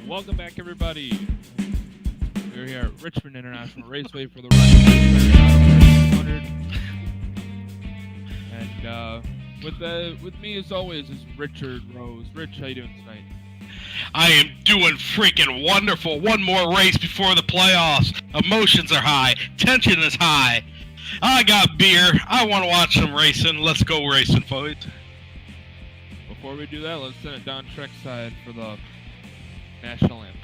Welcome back, everybody. We're here at Richmond International Raceway for the run 100. And with me, as always, is Richard Rose. Rich, how you doing tonight? I am doing freaking wonderful. One more race before the playoffs. Emotions are high. Tension is high. I got beer. I want to watch some racing. Let's go racing, folks. Before we do that, let's send it down trackside for the national anthem.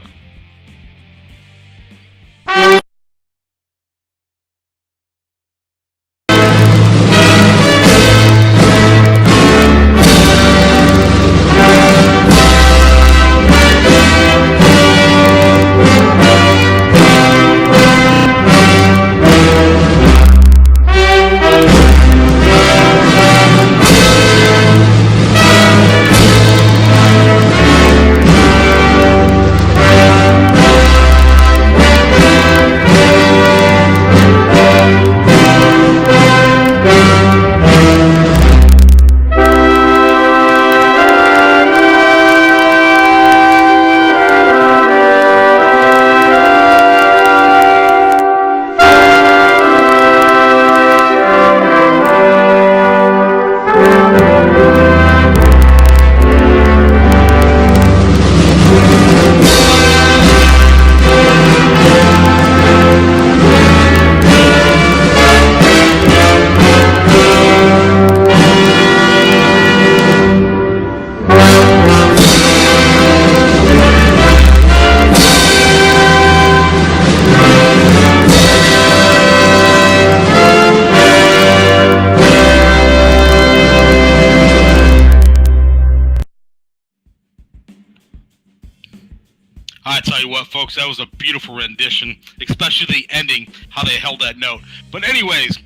I tell you what, folks, that was a beautiful rendition, especially the ending, how they held that note. But anyways,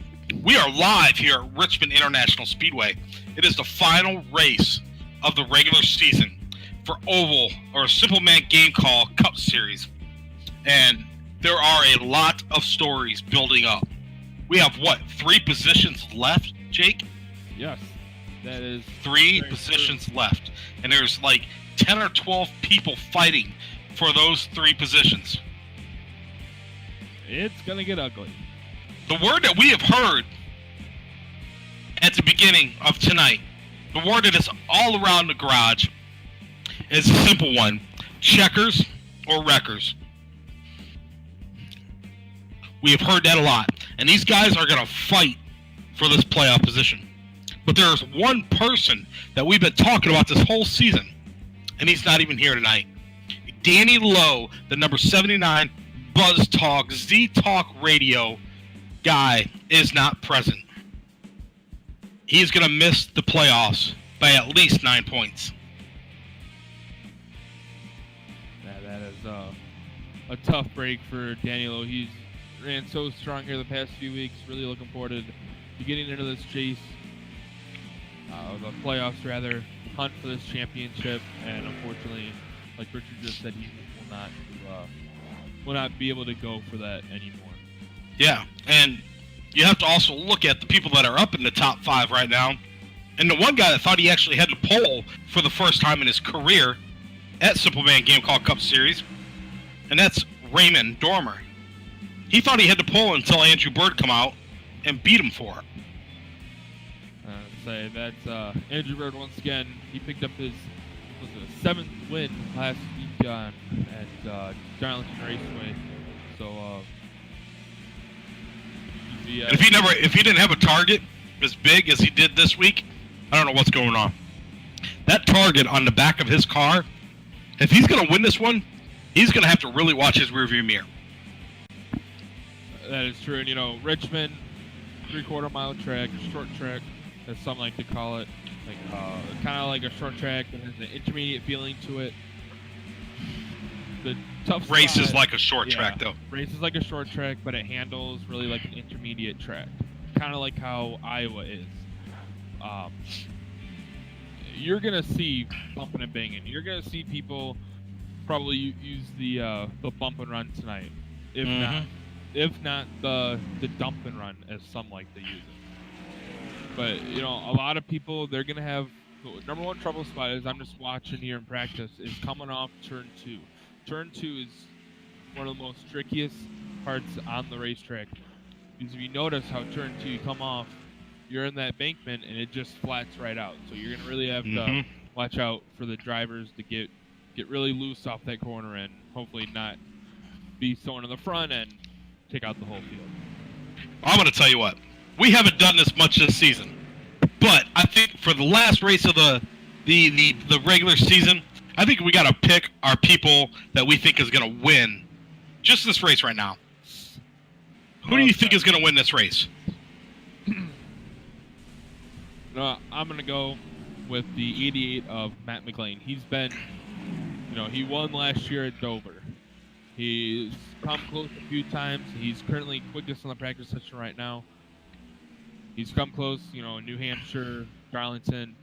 we are live here at Richmond International Speedway. It is the final race of the regular season for Oval, or Simple Man Game Call Cup Series. And there are a lot of stories building up. We have, 3 positions left, Jake? Yes, that is 3 positions left. And there's like 10 or 12 people fighting for those 3 positions. It's gonna get ugly. The word that we have heard at the beginning of tonight, the word that is all around the garage, is a simple one: checkers or wreckers. We have heard that a lot, and these guys are going to fight for this playoff position. But there's one person that we've been talking about this whole season, and he's not even here tonight. Danny Lowe, the number 79 Buzz Talk, Z Talk Radio guy, is not present. He's going to miss the playoffs by at least 9 points. That is a tough break for Danny Lowe. He's ran so strong here the past few weeks. Really looking forward to getting into this chase, the playoffs rather, hunt for this championship, and unfortunately, like Richard just said, he will not be able to go for that anymore. Yeah, and you have to also look at the people that are up in the top 5 right now. And the one guy that thought he actually had to pole for the first time in his career at Simple Man Game Call Cup Series, and that's Raymond Dormer. He thought he had to pole until Andrew Bird come out and beat him for it. That's Andrew Bird once again. He picked up his was a 7th win last week at Darlington Raceway. So, and if he didn't have a target as big as he did this week, I don't know what's going on. That target on the back of his car, if he's going to win this one, he's going to have to really watch his rearview mirror. That is true. And, Richmond, 3/4 mile track, short track, as some like to call it. Kind of like a short track that has an intermediate feeling to it. The tough race spot, is like a short track, though. Race is like a short track, but it handles really like an intermediate track. Kind of like how Iowa is. You're going to see bumping and banging. You're going to see people probably use the bump and run tonight. If not the dump and run, as some like to use it. But, a lot of people, they're going to have, number one trouble spot is, I'm just watching here in practice, is coming off turn 2. Turn 2 is one of the most trickiest parts on the racetrack. Because if you notice how turn 2 you come off, you're in that bankment and it just flats right out. So you're going to really have to watch out for the drivers to get really loose off that corner and hopefully not be thrown in the front and take out the whole field. I'm going to tell you what. We haven't done this much this season. But I think for the last race of the regular season, I think we got to pick our people that we think is going to win just this race right now. Who do you think is going to win this race? I'm going to go with the 88 of Matt McLean. He's been, he won last year at Dover. He's come close a few times. He's currently quickest on the practice session right now. He's come close, New Hampshire, Darlington.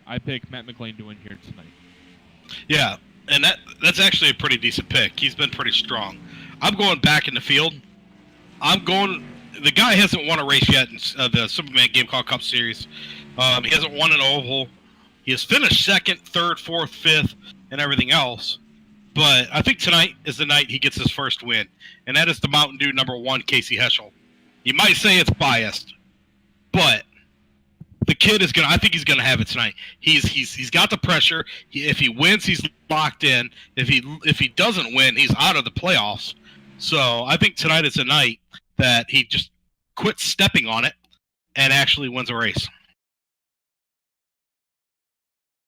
I pick Matt McLean to win here tonight. Yeah, and that's actually a pretty decent pick. He's been pretty strong. I'm going back in the field. The guy hasn't won a race yet in the Superman Gamecock Cup Series. He hasn't won an oval. He has finished 2nd, 3rd, 4th, 5th, and everything else. But I think tonight is the night he gets his first win, and that is the Mountain Dew #1, Casey Heschel. You might say it's biased, but the kid is I think he's gonna have it tonight. He's got the pressure. If he wins, he's locked in. If he doesn't win, he's out of the playoffs. So I think tonight is the night that he just quits stepping on it and actually wins a race.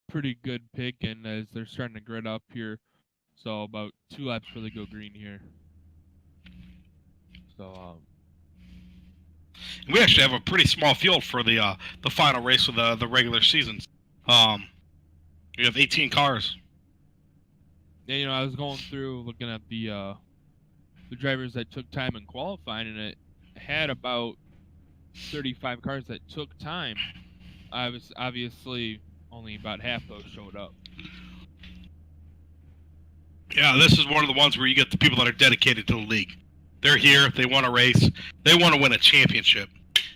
Pretty good pick, and as they're starting to grid up here, so about 2 laps before they go green here. So we actually have a pretty small field for the final race of the regular season. We have 18 cars. Yeah, I was going through looking at the drivers that took time in qualifying, and it had about 35 cars that took time. Obviously only about half those showed up. Yeah, this is one of the ones where you get the people that are dedicated to the league. They're here, they want to race, they want to win a championship,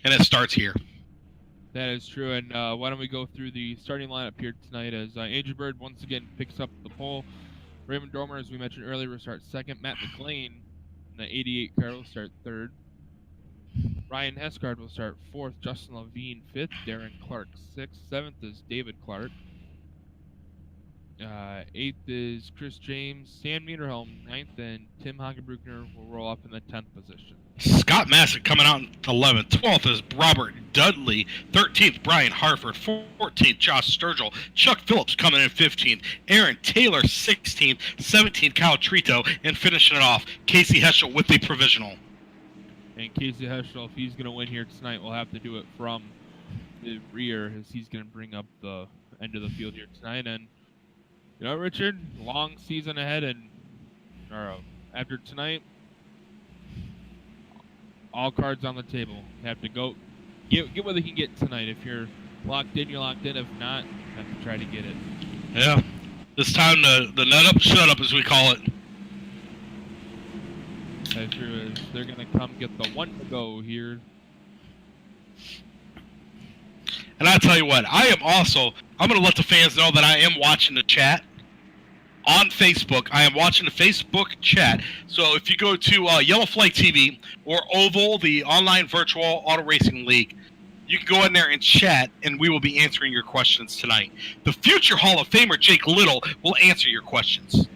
and it starts here. That is true, and why don't we go through the starting lineup here tonight as Andrew Bird once again picks up the pole. Raymond Dormer, as we mentioned earlier, will start 2nd. Matt McLean in the 88 car will start 3rd. Ryan Hesgard will start 4th. Justin Levine 5th. Darren Clark 6th. 7th is David Clark. 8th is Chris James. Sam Niederholm 9th, and Tim Hagenbruckner will roll up in the 10th position. Scott Massett coming out in 11th. 12th is Robert Dudley. 13th, Brian Harford. 14th, Josh Sturgill. Chuck Phillips coming in 15th. Aaron Taylor 16th. 17th, Kyle Trito. And finishing it off, Casey Heschel with the provisional. And Casey Heschel, if he's going to win here tonight, will have to do it from the rear, as he's going to bring up the end of the field here tonight. And Richard, long season ahead, and after tonight, all cards on the table. You have to go get what they can get tonight. If you're locked in, you're locked in. If not, you have to try to get it. Yeah, it's time to the nut up, shut up, as we call it. That's true. They're gonna come get the one to go here. And I tell you what, I'm going to let the fans know that I am watching the chat on Facebook. I am watching the Facebook chat. So if you go to Yellow Flag TV or Oval, the online virtual auto racing league, you can go in there and chat, and we will be answering your questions tonight. The future Hall of Famer, Jake Little, will answer your questions.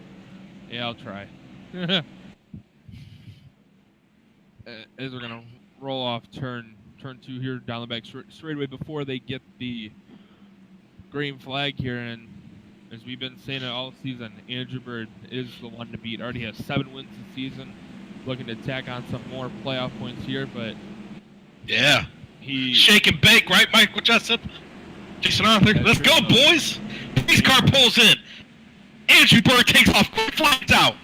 Yeah, I'll try. As we're going to roll off turn 2 here down the back straightaway before they get the green flag here. And as we've been saying it all season, Andrew Bird is the one to beat. Already has 7 wins this season. Looking to tack on some more playoff points here, but... Yeah. Shake and bake, right, Michael Jessup? Jason Arthur. Let's go, boys! Police car pulls in. Andrew Bird takes off. Quick flags out.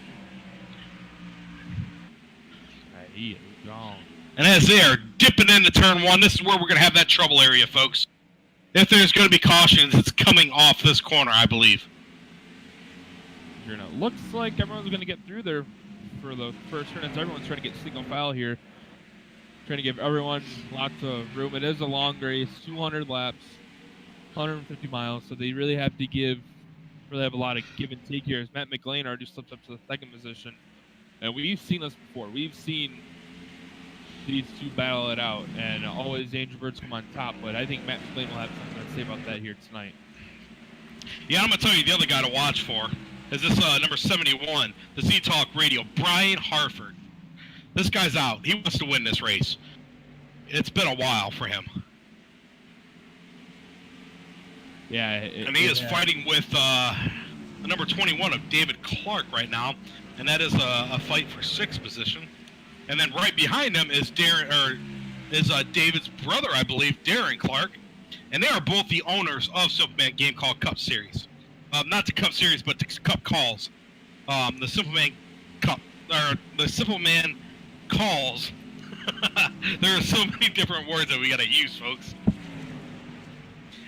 He is gone. And as they are dipping into turn 1, this is where we're going to have that trouble area, folks. If there's going to be cautions, it's coming off this corner, I believe. Looks like everyone's going to get through there for the first turn. Everyone's trying to get single file here. Trying to give everyone lots of room. It is a long race, 200 laps, 150 miles, so they really have a lot of give and take here. As Matt McLean already slipped up to the 2nd position. And we've seen this before. We've seen these two battle it out, and always Andrew Bird's come on top, but I think Matt McLean will have something to say about that here tonight. Yeah, I'm going to tell you the other guy to watch for is this number 71, the Z-Talk Radio, Brian Harford. This guy's out. He wants to win this race. It's been a while for him. Yeah. And he is fighting with the number 21 of David Clark right now, and that is a fight for 6th position. And then right behind him is David's brother, I believe, Darren Clark. And they are both the owners of Simpleman Game Call Cup Series. Not the Cup Series, but the Cup Calls. The Simpleman Cup, or the Simpleman Calls. There are so many different words that we got to use, folks.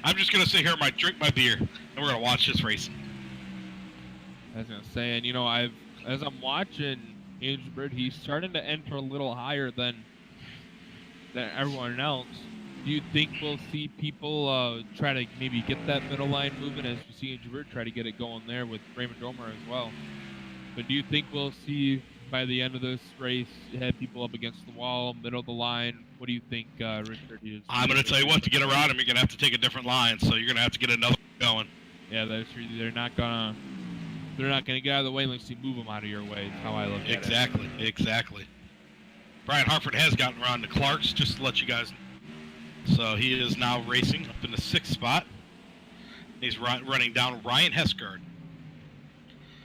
I'm just going to sit here and drink my beer, and we're going to watch this race. I was going to say, and as I'm watching Andrew Bird, he's starting to enter a little higher than everyone else. Do you think we'll see people try to maybe get that middle line moving as we see Andrew Bird try to get it going there with Raymond Domer as well? But do you think we'll see by the end of this race have people up against the wall, middle of the line? What do you think, Richard? I'm going to tell you what, to get around him, you're going to have to take a different line, so you're going to have to get another going. Yeah, that's true. They're not gonna get out of the way unless you move them out of your way. That's how I look at it. Exactly. Brian Harford has gotten around to Clark's, just to let you guys know. So he is now racing up in the 6th spot. He's running down Ryan Hesgard.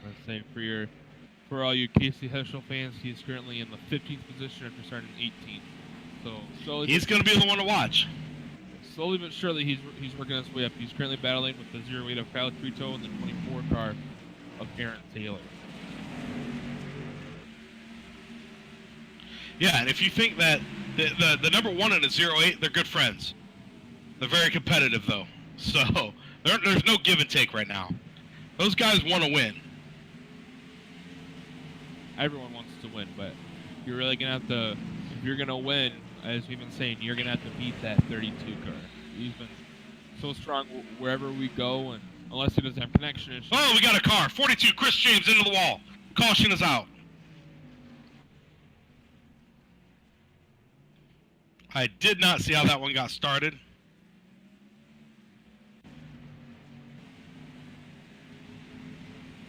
Let's say for all you Casey Heschel fans, he's currently in the 15th position after starting 18th. So he's going to be the one to watch. Slowly but surely, he's working his way up. He's currently battling with the 08 of Kyle Crito and the 24 car of Aaron Taylor. Yeah, and if you think that the number 1 and the 08, they're good friends. They're very competitive, though. So there's no give and take right now. Those guys want to win. Everyone wants to win, but you're really going to have to, if you're going to win, as we've been saying, you're going to have to beat that 32 car. He's been so strong wherever we go, and unless he doesn't have connection issues. Oh, we got a car. 42, Chris James into the wall. Caution is out. I did not see how that one got started.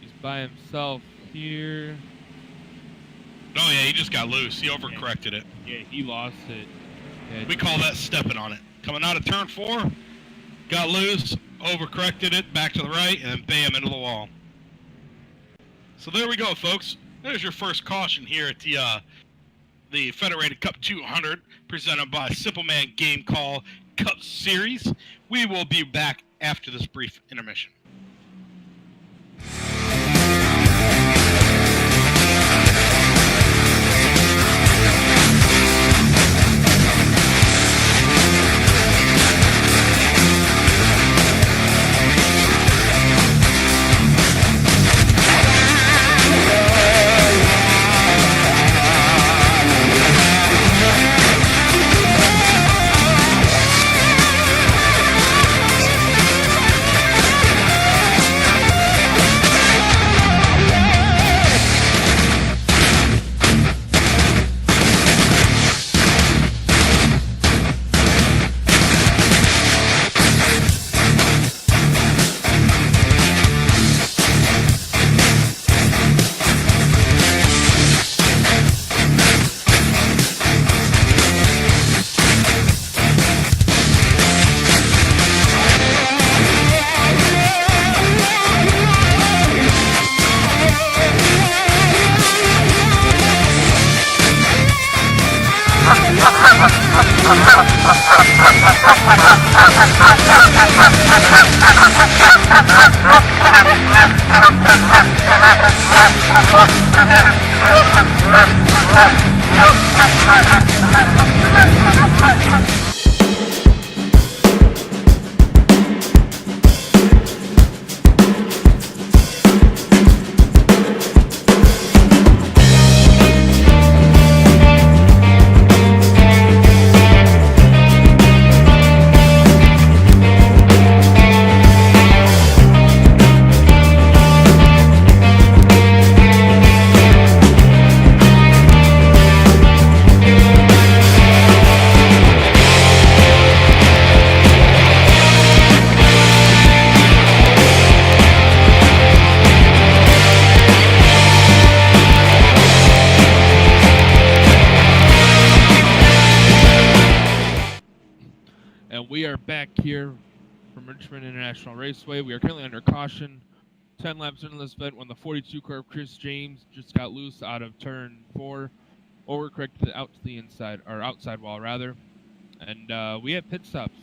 He's by himself here. Oh, yeah, he just got loose. He overcorrected it. Yeah, he lost it. Yeah, we call that stepping on it. Coming out of turn 4, got loose, overcorrected it, back to the right, and then bam, into the wall. So there we go, folks. There's your first caution here at the Federated Cup 200, presented by Simpleman Game Call Cup Series. We will be back after this brief intermission. And we are back here from Richmond International Raceway. We are currently under caution. 10 laps into this event when the 42 car of Chris James just got loose out of turn 4, overcorrected out to the inside, or outside wall rather. And we have pit stops.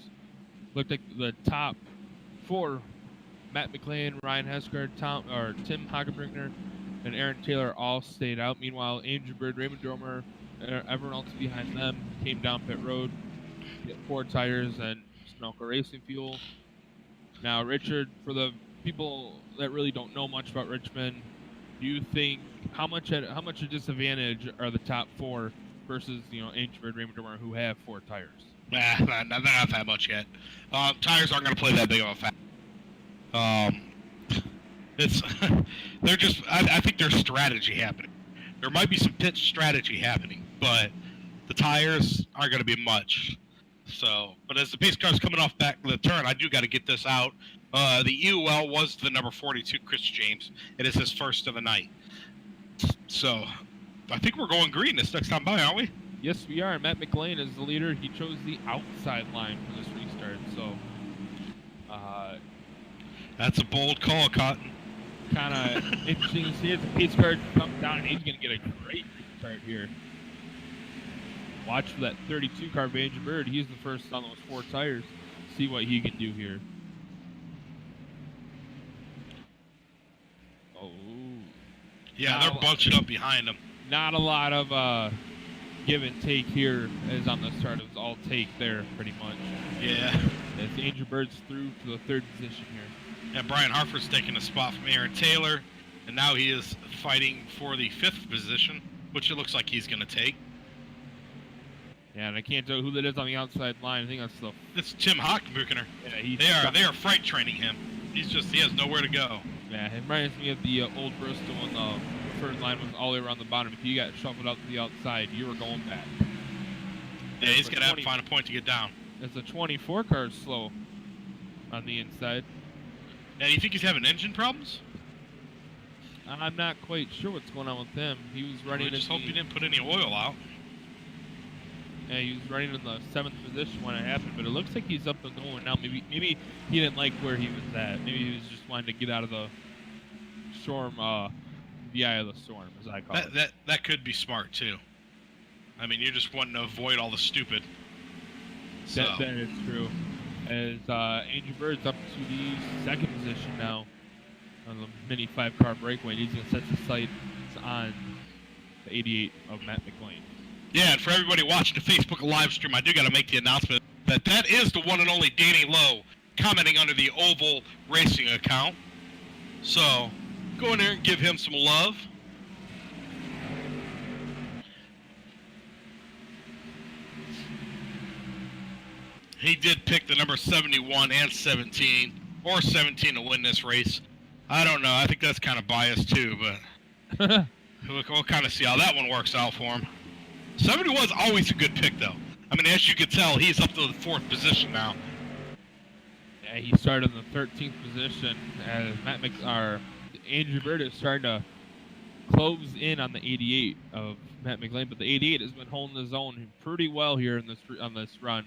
Looked like the top 4, Matt McLean, Ryan Heskard, Tim Hagenbrinkner, and Aaron Taylor all stayed out. Meanwhile, Andrew Bird, Raymond Dormer, everyone else behind them came down pit road. Get 4 tires and Sunoco racing fuel. Now, Richard, for the people that really don't know much about Richmond, do you think how much a disadvantage are the top 4 versus Aingebird, Raymond Dormer, who have 4 tires? Nah, not that much yet. Tires aren't going to play that big of a factor. It's they're just. I think there's strategy happening. There might be some pit strategy happening, but the tires aren't going to be much. So, but as the pace car's coming off back the turn, I do got to get this out. The EUL was the number 42, Chris James. It is his first of the night. So, I think we're going green this next time by, aren't we? Yes, we are. Matt McLean is the leader. He chose the outside line for this restart. So, that's a bold call, Cotton. Kind of interesting to see as the pace car comes down, and he's going to get a great restart here. Watch for that 32 car of Andrew Bird. He's the first on those 4 tires. See what he can do here. Oh. Yeah, they're bunching up behind him. Not a lot of give and take here as on the start. It was all take there, pretty much. Yeah. As Andrew Bird's through to the 3rd position here. And Brian Hartford's taking a spot from Aaron Taylor. And now he is fighting for the 5th position, which it looks like he's going to take. Yeah, and I can't tell who that is on the outside line. I think that's It's Tim Hockenbuchner. Yeah, they are freight training him. He has nowhere to go. Yeah, it reminds me of the old Bristol when the preferred line was all the way around the bottom. If you got shuffled out to the outside, you were going back. Yeah, he's got to find a point to get down. It's a 24 car slow on the inside. Yeah, you think he's having engine problems? I'm not quite sure what's going on with him. He was running. I just hope he didn't put any oil out. Yeah, he was running in the 7th position when it happened, but it looks like he's up and going now. Maybe he didn't like where he was at. Maybe he was just wanting to get out of the storm, the eye of the storm, as I call it. That could be smart too. I mean, you're just wanting to avoid all the stupid. So. That is true. As Andrew Bird's up to the 2nd position now on the mini 5-car breakaway. He's going to set the sights on the 88 of Matt McLean. Yeah, and for everybody watching the Facebook live stream, I do got to make the announcement that is the one and only Danny Lowe commenting under the Oval Racing account. So, go in there and give him some love. He did pick the number 71 and 17, or 17 to win this race. I don't know. I think that's kind of biased too, but we'll kind of see how that one works out for him. 71 is always a good pick, though. I mean, as you can tell, he's up to the 4th position now. Yeah, he started in the 13th position as Andrew Bird is starting to close in on the 88 of Matt McLean, but the 88 has been holding his own pretty well here on this run.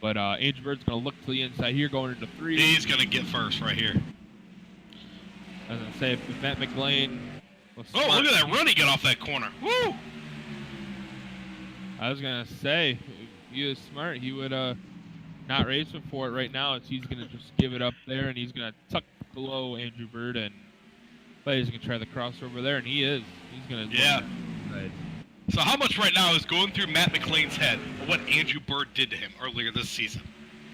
But Andrew Bird's going to look to the inside here, going into 3. He's going to get first right here. As I say, if Matt McLean was look at that run he got off that corner. Woo! I was going to say, he was smart, he would not race him for it right now. He's going to just give it up there, and he's going to tuck below Andrew Bird, and he's going to try the crossover there, and he is. He's going to. Yeah. So how much right now is going through Matt McLean's head of what Andrew Bird did to him earlier this season?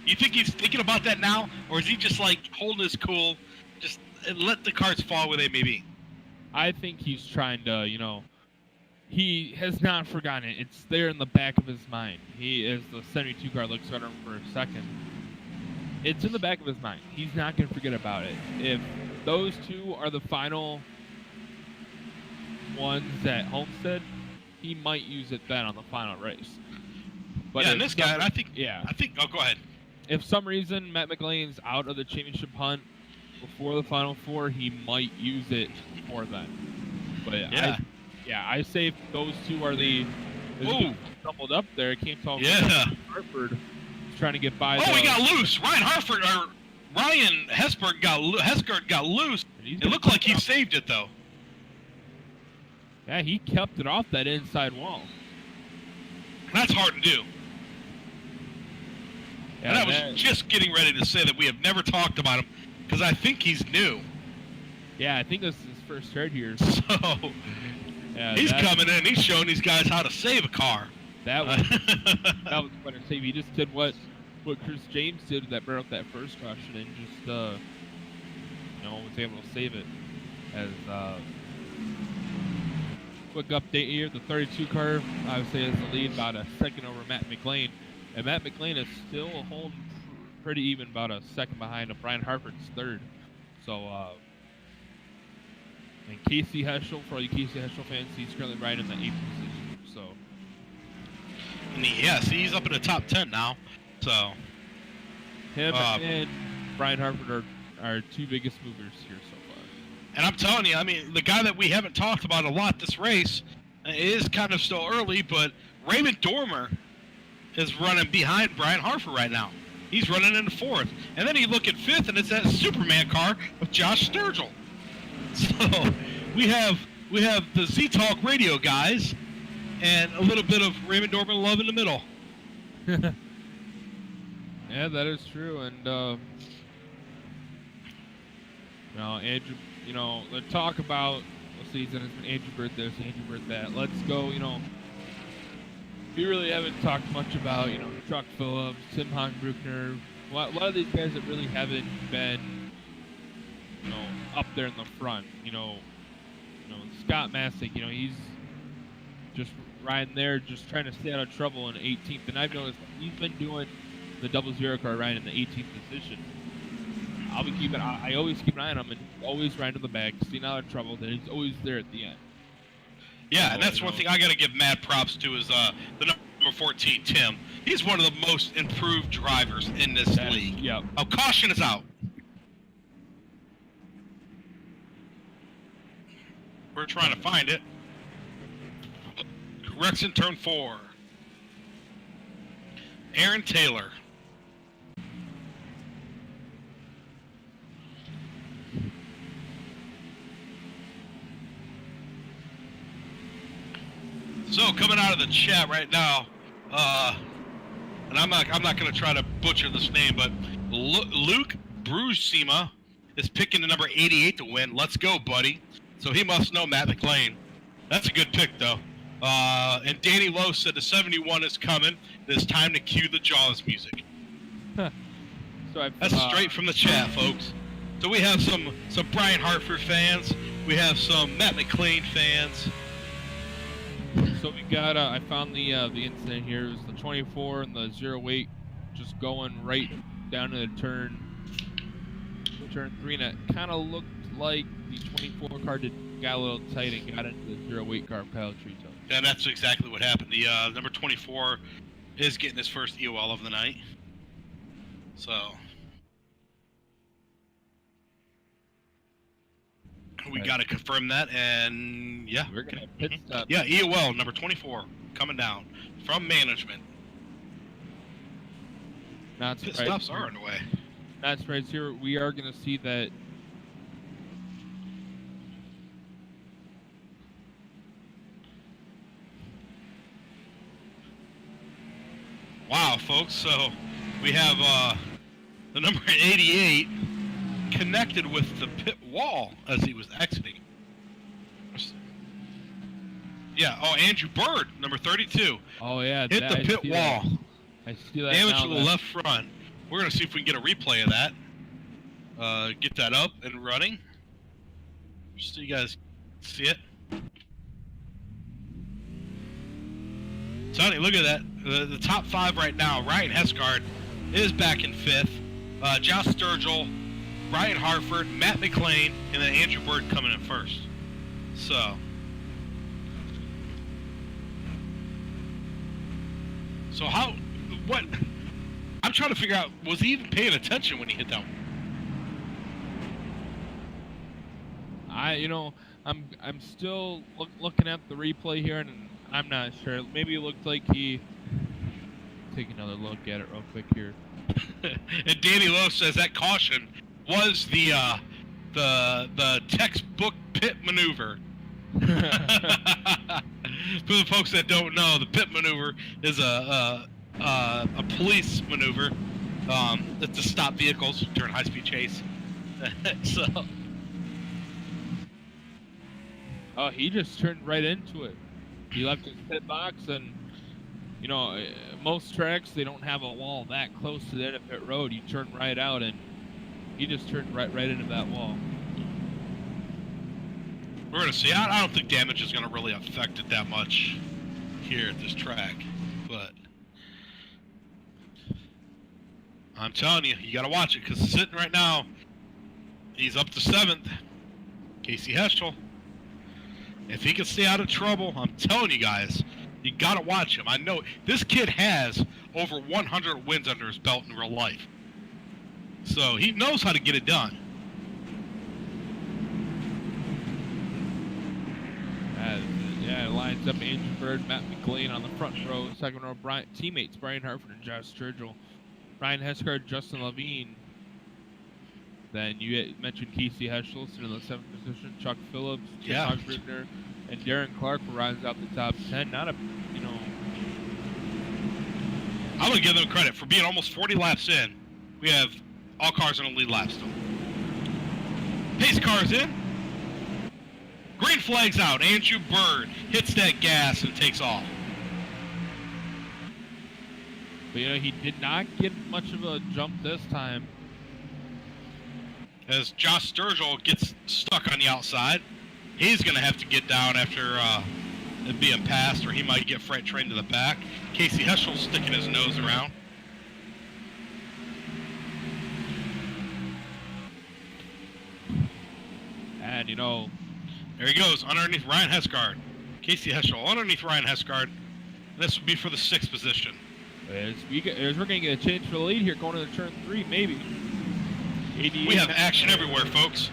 You think he's thinking about that now, or is he just like holding his cool, just let the cards fall where they may be? I think he's trying to, he has not forgotten it. It's there in the back of his mind. He is the 72 car looks at him for a second. It's in the back of his mind. He's not going to forget about it. If those two are the final ones at Homestead, he might use it then on the final race. But yeah, and this guy, I think. Oh, go ahead. If some reason Matt McLean's out of the championship hunt before the Final Four, he might use it more then. But I say if those two are the stumbled up there. It can't tell him. Yeah. Hartford is trying to get by. Oh, he got loose. Ryan Heskert got loose. It looked like he saved it though. Yeah, he kept it off that inside wall. That's hard to do. Yeah, and I was just getting ready to say that we have never talked about him because I think he's new. Yeah, I think this is his first start here. So he's coming in. He's showing these guys how to save a car. That was what I say. He just did what Chris James did that broke that first caution and just was able to save it. As quick update here, the 32 car obviously has the lead about a second over Matt McLean. And Matt McLean is still holding pretty even, about a second behind Brian Hartford's third. So, and Casey Heschel, for all you Casey Heschel fans, he's currently right in the 8th position. So, and he's up in the top 10 now. So, him and Brian Hartford are two biggest movers here so far. And I'm telling you, I mean, the guy that we haven't talked about a lot this race is kind of still early, but Raymond Dormer is running behind Brian Hartford right now. He's running in the 4th. And then you look at 5th, and it's that Superman car of Josh Sturgill. So we have the Z-Talk radio guys and a little bit of Raymond Dormer love in the middle. Yeah, that is true. And, Andrew, let's talk about the season. It's been Andrew Bird this, Andrew Bird that. Let's go, we really haven't talked much about, Chuck Phillips, Tim Hongbruckner, a lot of these guys that really haven't been, up there in the front. Scott Masick, he's just riding there, just trying to stay out of trouble in 18th. And I've noticed he's been doing the 00 car riding in the 18th position. I always keep an eye on him, and he's always riding to the back, staying out of trouble. Then he's always there at the end. Yeah, and that's one thing I got to give mad props to is the number 14, Tim. He's one of the most improved drivers in this league. Yep. Oh, caution is out. We're trying to find it. Correction, turn 4. Aaron Taylor. So coming out of the chat right now, and I'm not going to try to butcher this name, but Luke Brusima is picking the number 88 to win. Let's go, buddy. So he must know Matt McLean. That's a good pick, though. And Danny Lowe said the 71 is coming. It's time to cue the Jaws music. That's straight from the chat, folks. So we have some Brian Hartford fans. We have some Matt McLean fans. So we got, I found the incident here. It was the 24 and the 08 just going right down to the turn 3, and it kind of looked like the 24 car got a little tight and got into the 08 car of Kyle Trito. Yeah, that's exactly what happened. The number 24 is getting his first EOL of the night. So we got to confirm that, and yeah, we're gonna pit stop. Yeah, EOL number 24 coming down from management. Not pit stops are on the way. Not surprised here. We are gonna see that. Wow, folks. So we have the number 88 connected with the pit wall as he was exiting. Yeah. Oh, Andrew Bird, number 32. Oh yeah. Hit the pit wall. I see that. Damage to the left front. We're gonna see if we can get a replay of that. Get that up and running. Just so you guys see it. Tony, look at that. The top 5 right now. Ryan Hesgard is back in 5th. Josh Sturgill, Brian Hartford, Matt McLean, and then Andrew Bird coming in 1st. So what? I'm trying to figure out, was he even paying attention when he hit that one? I'm still looking at the replay here, and I'm not sure. Maybe it looked like he. Take another look at it real quick here. And Danny Lowe says that caution was the textbook pit maneuver. For the folks that don't know, the pit maneuver is a police maneuver. It's to stop vehicles during high-speed chase. So. Oh, he just turned right into it. He left his pit box, and most tracks they don't have a wall that close to the end of pit road. You turn right out, and he just turned right into that wall. We're gonna see. I don't think damage is gonna really affect it that much here at this track, but I'm telling you, you gotta watch it because sitting right now, he's up to 7th. Casey Heschel. If he can stay out of trouble, I'm telling you guys, you gotta watch him. I know this kid has over 100 wins under his belt in real life, so he knows how to get it done. Yeah, it lines up Andrew Bird, Matt McLean on the front row, second row, teammates Brian Hartford and Josh Sturgill, Ryan Hesgard, Justin Levine. Then you mentioned Casey Heschel in the 7th position, Chuck Phillips, Tim Hogrittner, and Darren Clark rounds out the top 10. I'm gonna give them credit for being almost 40 laps in. We have all cars in the lead lap still. Pace cars in. Green flag's out. Andrew Bird hits that gas and takes off. But he did not get much of a jump this time. As Josh Sturgill gets stuck on the outside, he's going to have to get down after it being passed, or he might get freight trained to the back. Casey Heschel's sticking his nose around. And, there he goes, underneath Ryan Hesgard. Casey Heschel underneath Ryan Hesgard. This would be for the 6th position. As we're going to get a change for the lead here going into turn 3, maybe. We have action everywhere, folks.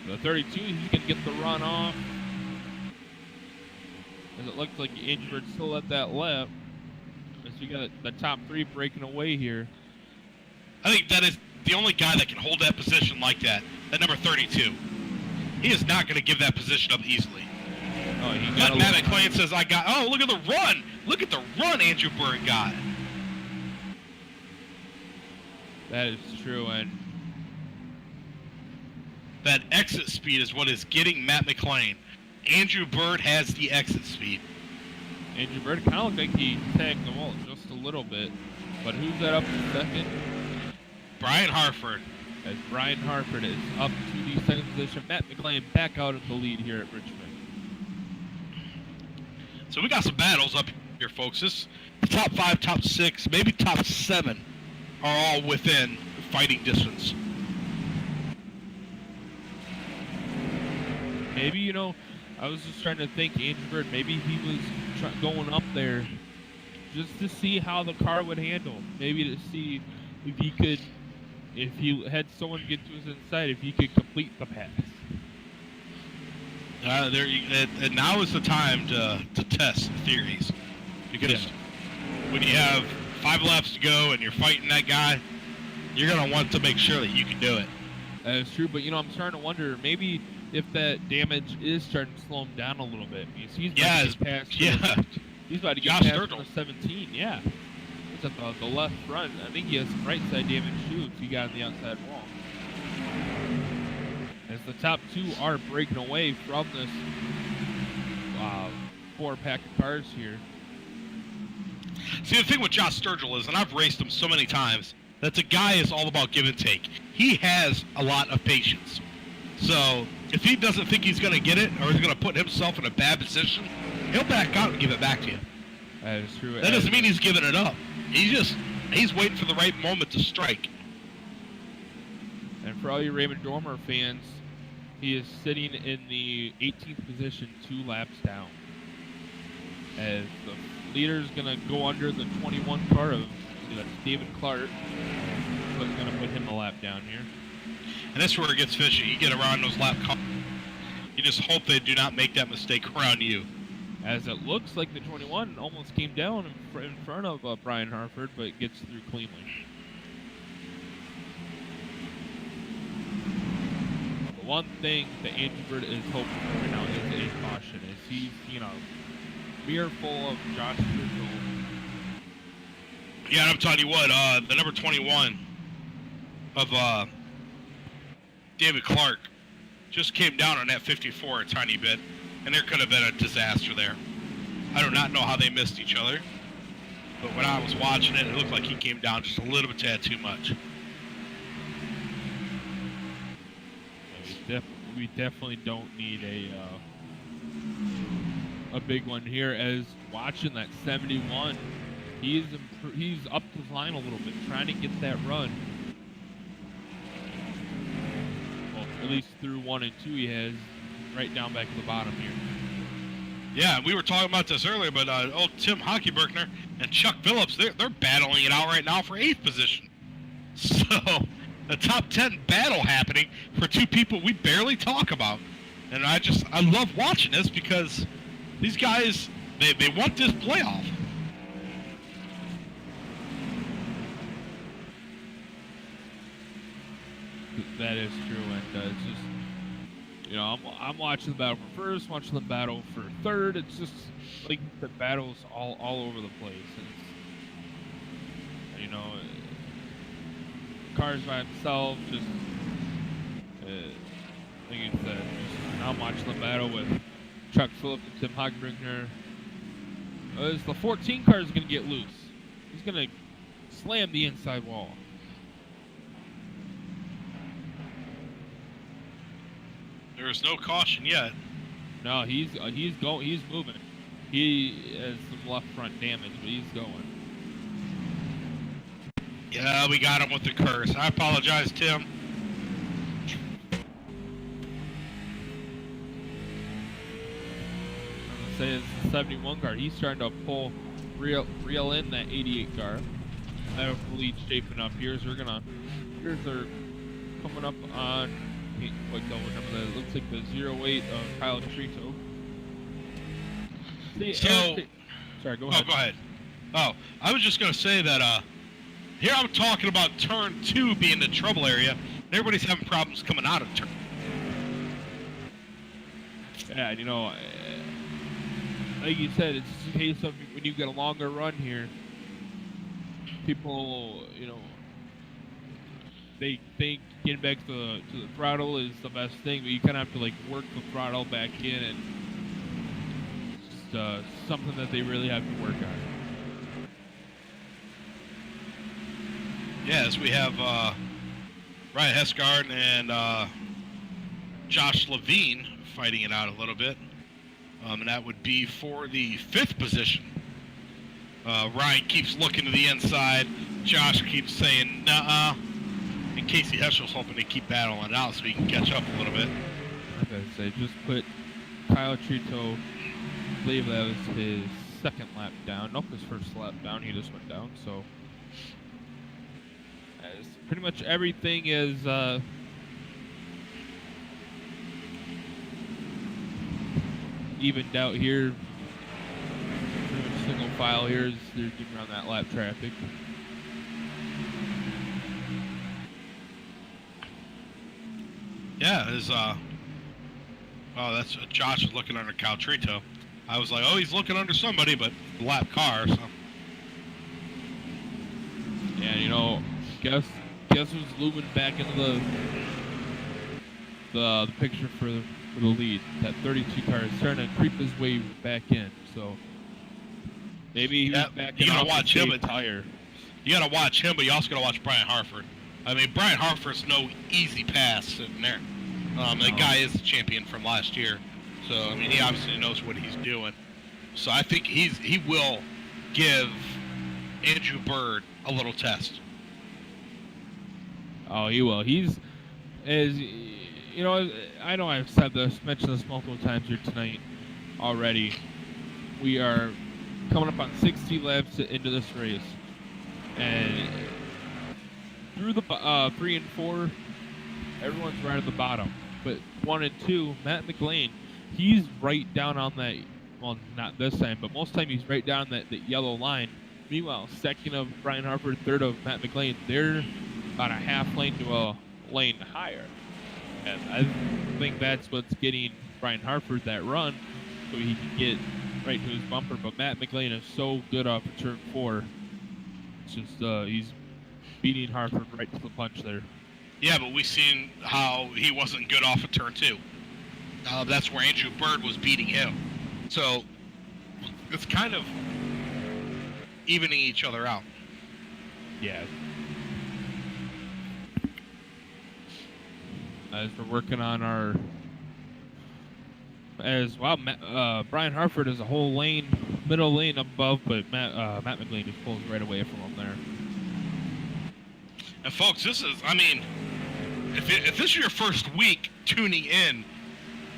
The 32, he's going to get the run off. As it looks like Andrew Bird still at that lap. As we got the top 3 breaking away here. I think that is the only guy that can hold that position like that. That number 32. He is not going to give that position up easily. Oh, he got Matt McLean says, oh, look at the run. Look at the run Andrew Bird got. That is true, and that exit speed is what is getting Matt McLean. Andrew Bird has the exit speed. Andrew Bird kind of looked like he tagged the wall just a little bit. But who's that up in second? Brian Hartford. As Brian Hartford is up to the 2nd position. Matt McLean back out of the lead here at Richmond. So we got some battles up here, folks. This top 5, top 6, maybe top 7 are all within fighting distance. Maybe, I was just trying to think, Andrew Bird, maybe he was going up there just to see how the car would handle. Maybe to see if he could, if he had someone get to his inside, if he could complete the pass. And now is the time to test theories. Because when you have 5 laps to go and you're fighting that guy, you're going to want to make sure that you can do it. That is true, but I'm starting to wonder, maybe if that damage is starting to slow him down a little bit. He's about to get past he's about to get past number 17, at the left front. I think he has some right side damage too if he got on the outside wall. As the top two are breaking away from this 4-pack of cars here. See, the thing with Josh Sturgill is, and I've raced him so many times, that the guy is all about give and take. He has a lot of patience. So if he doesn't think he's going to get it, or he's going to put himself in a bad position, he'll back out and give it back to you. That is true. That doesn't mean he's giving it up. He's waiting for the right moment to strike. And for all you Raymond Dormer fans, he is sitting in the 18th position, 2 laps down. As the leader's going to go under the 21 car of that's David Clark. But going to put him a lap down here. And that's where it gets fishy. You get around those lap cars, you just hope they do not make that mistake around you. As it looks like the 21 almost came down in front of Brian Harford, but it gets through cleanly. The one thing that Andy Bird is hoping for right now is a caution. Is he's, fearful of Josh Sturgill. Yeah, and I'm telling you what, the number 21 of David Clark just came down on that 54 a tiny bit, and there could have been a disaster there. I do not know how they missed each other, but when I was watching it, it looked like he came down just a little bit tad too much. We definitely don't need a big one here. As watching that 71, he's up his line a little bit, trying to get that run. Well, at least through 1 and 2, he has right down back to the bottom here. Yeah, we were talking about this earlier, but old Tim Hockeyberkner and Chuck Phillips, they're battling it out right now for 8th position. So, a top 10 battle happening for 2 people we barely talk about. And I love watching this because these guys, they want this playoff. That is true, and it's just, I'm watching the battle for first, watching the battle for third. It's just like the battles all over the place. It's, cars by himself, just like you said, I'm watching the battle with Chuck Phillips and Tim Hockeyberkner. As the 14 car is going to get loose, he's going to slam the inside wall. There's no caution yet. No, he's moving. He has some left front damage, but he's going. Yeah, we got him with the curse. I apologize, Tim. I'm gonna say it's the 71 car. He's starting to reel in that 88 car. That lead shaping up. Here's they're coming up on. Can't quite tell what number that is. It looks like the 08 of Kyle Trito. Sorry, go ahead. Oh, go ahead. Oh, I was just going to say that here I'm talking about turn 2 being the trouble area, and everybody's having problems coming out of turn. Yeah, like you said, it's just a case of when you get a longer run here, people, they think getting back to the throttle is the best thing, but you kind of have to work the throttle back in, and it's just something that they really have to work on. Yes, we have Ryan Hesgard and Josh Levine fighting it out a little bit, and that would be for the 5th position. Ryan keeps looking to the inside. Josh keeps saying, nuh-uh. And Casey Heschel's hoping to keep battling it out so he can catch up a little bit. Okay, so just put Kyle Trito, I believe that was his 2nd lap down. Nope, his 1st lap down. He just went down, so as pretty much everything is evened out here. Pretty much single file here as they're getting around that lap traffic. Yeah, that's Josh is looking under Caltrito. I was like, oh, he's looking under somebody, but lap car. So. And guess who's looming back into the picture for the lead? That 32 car is starting to creep his way back in. So maybe he's back in off the same tire. You gotta watch him, but you also gotta watch Brian Harford. I mean, Brian Harford's no easy pass sitting there. The guy is the champion from last year, so I mean, he obviously knows what he's doing. So I think he will give Andrew Bird a little test. Oh, he will. I know I've mentioned this multiple times here tonight already. We are coming up on 60 laps into this race, and through the 3 and 4, everyone's right at the bottom. But 1 and 2, Matt McLean, he's right down on that. Well, not this time, but most time he's right down that yellow line. Meanwhile, second of Brian Harford, third of Matt McLean, they're about a half lane to a lane higher. And I think that's what's getting Brian Harford that run, so he can get right to his bumper. But Matt McLean is so good off of turn 4. It's just he's beating Harford right to the punch there. Yeah, but we've seen how he wasn't good off of turn 2. That's where Andrew Bird was beating him. So it's kind of evening each other out. Yeah. As we're working on our, Brian Harford is a whole lane, middle lane above, but Matt McLean just pulls right away from him there. And folks, if this is your first week tuning in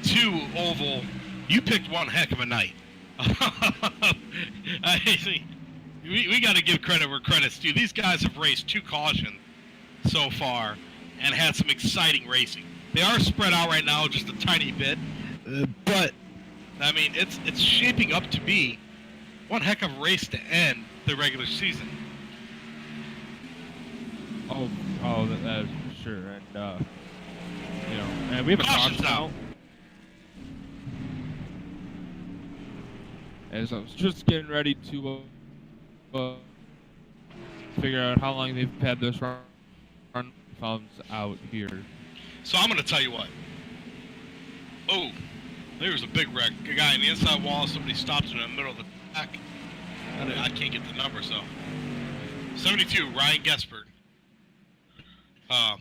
to Oval, you picked one heck of a night. We got to give credit where credit's due. These guys have raced 2 cautions so far and had some exciting racing. They are spread out right now just a tiny bit, but I mean it's shaping up to be one heck of a race to end the regular season. Oh, that is for sure. And and we have a caution out. As I was just getting ready to figure out how long they've had this run comes out here. So I'm going to tell you what. Oh, there's a big wreck. A guy in the inside wall, somebody stopped in the middle of the track. I can't get the number, so. 72, Ryan Gesberg. And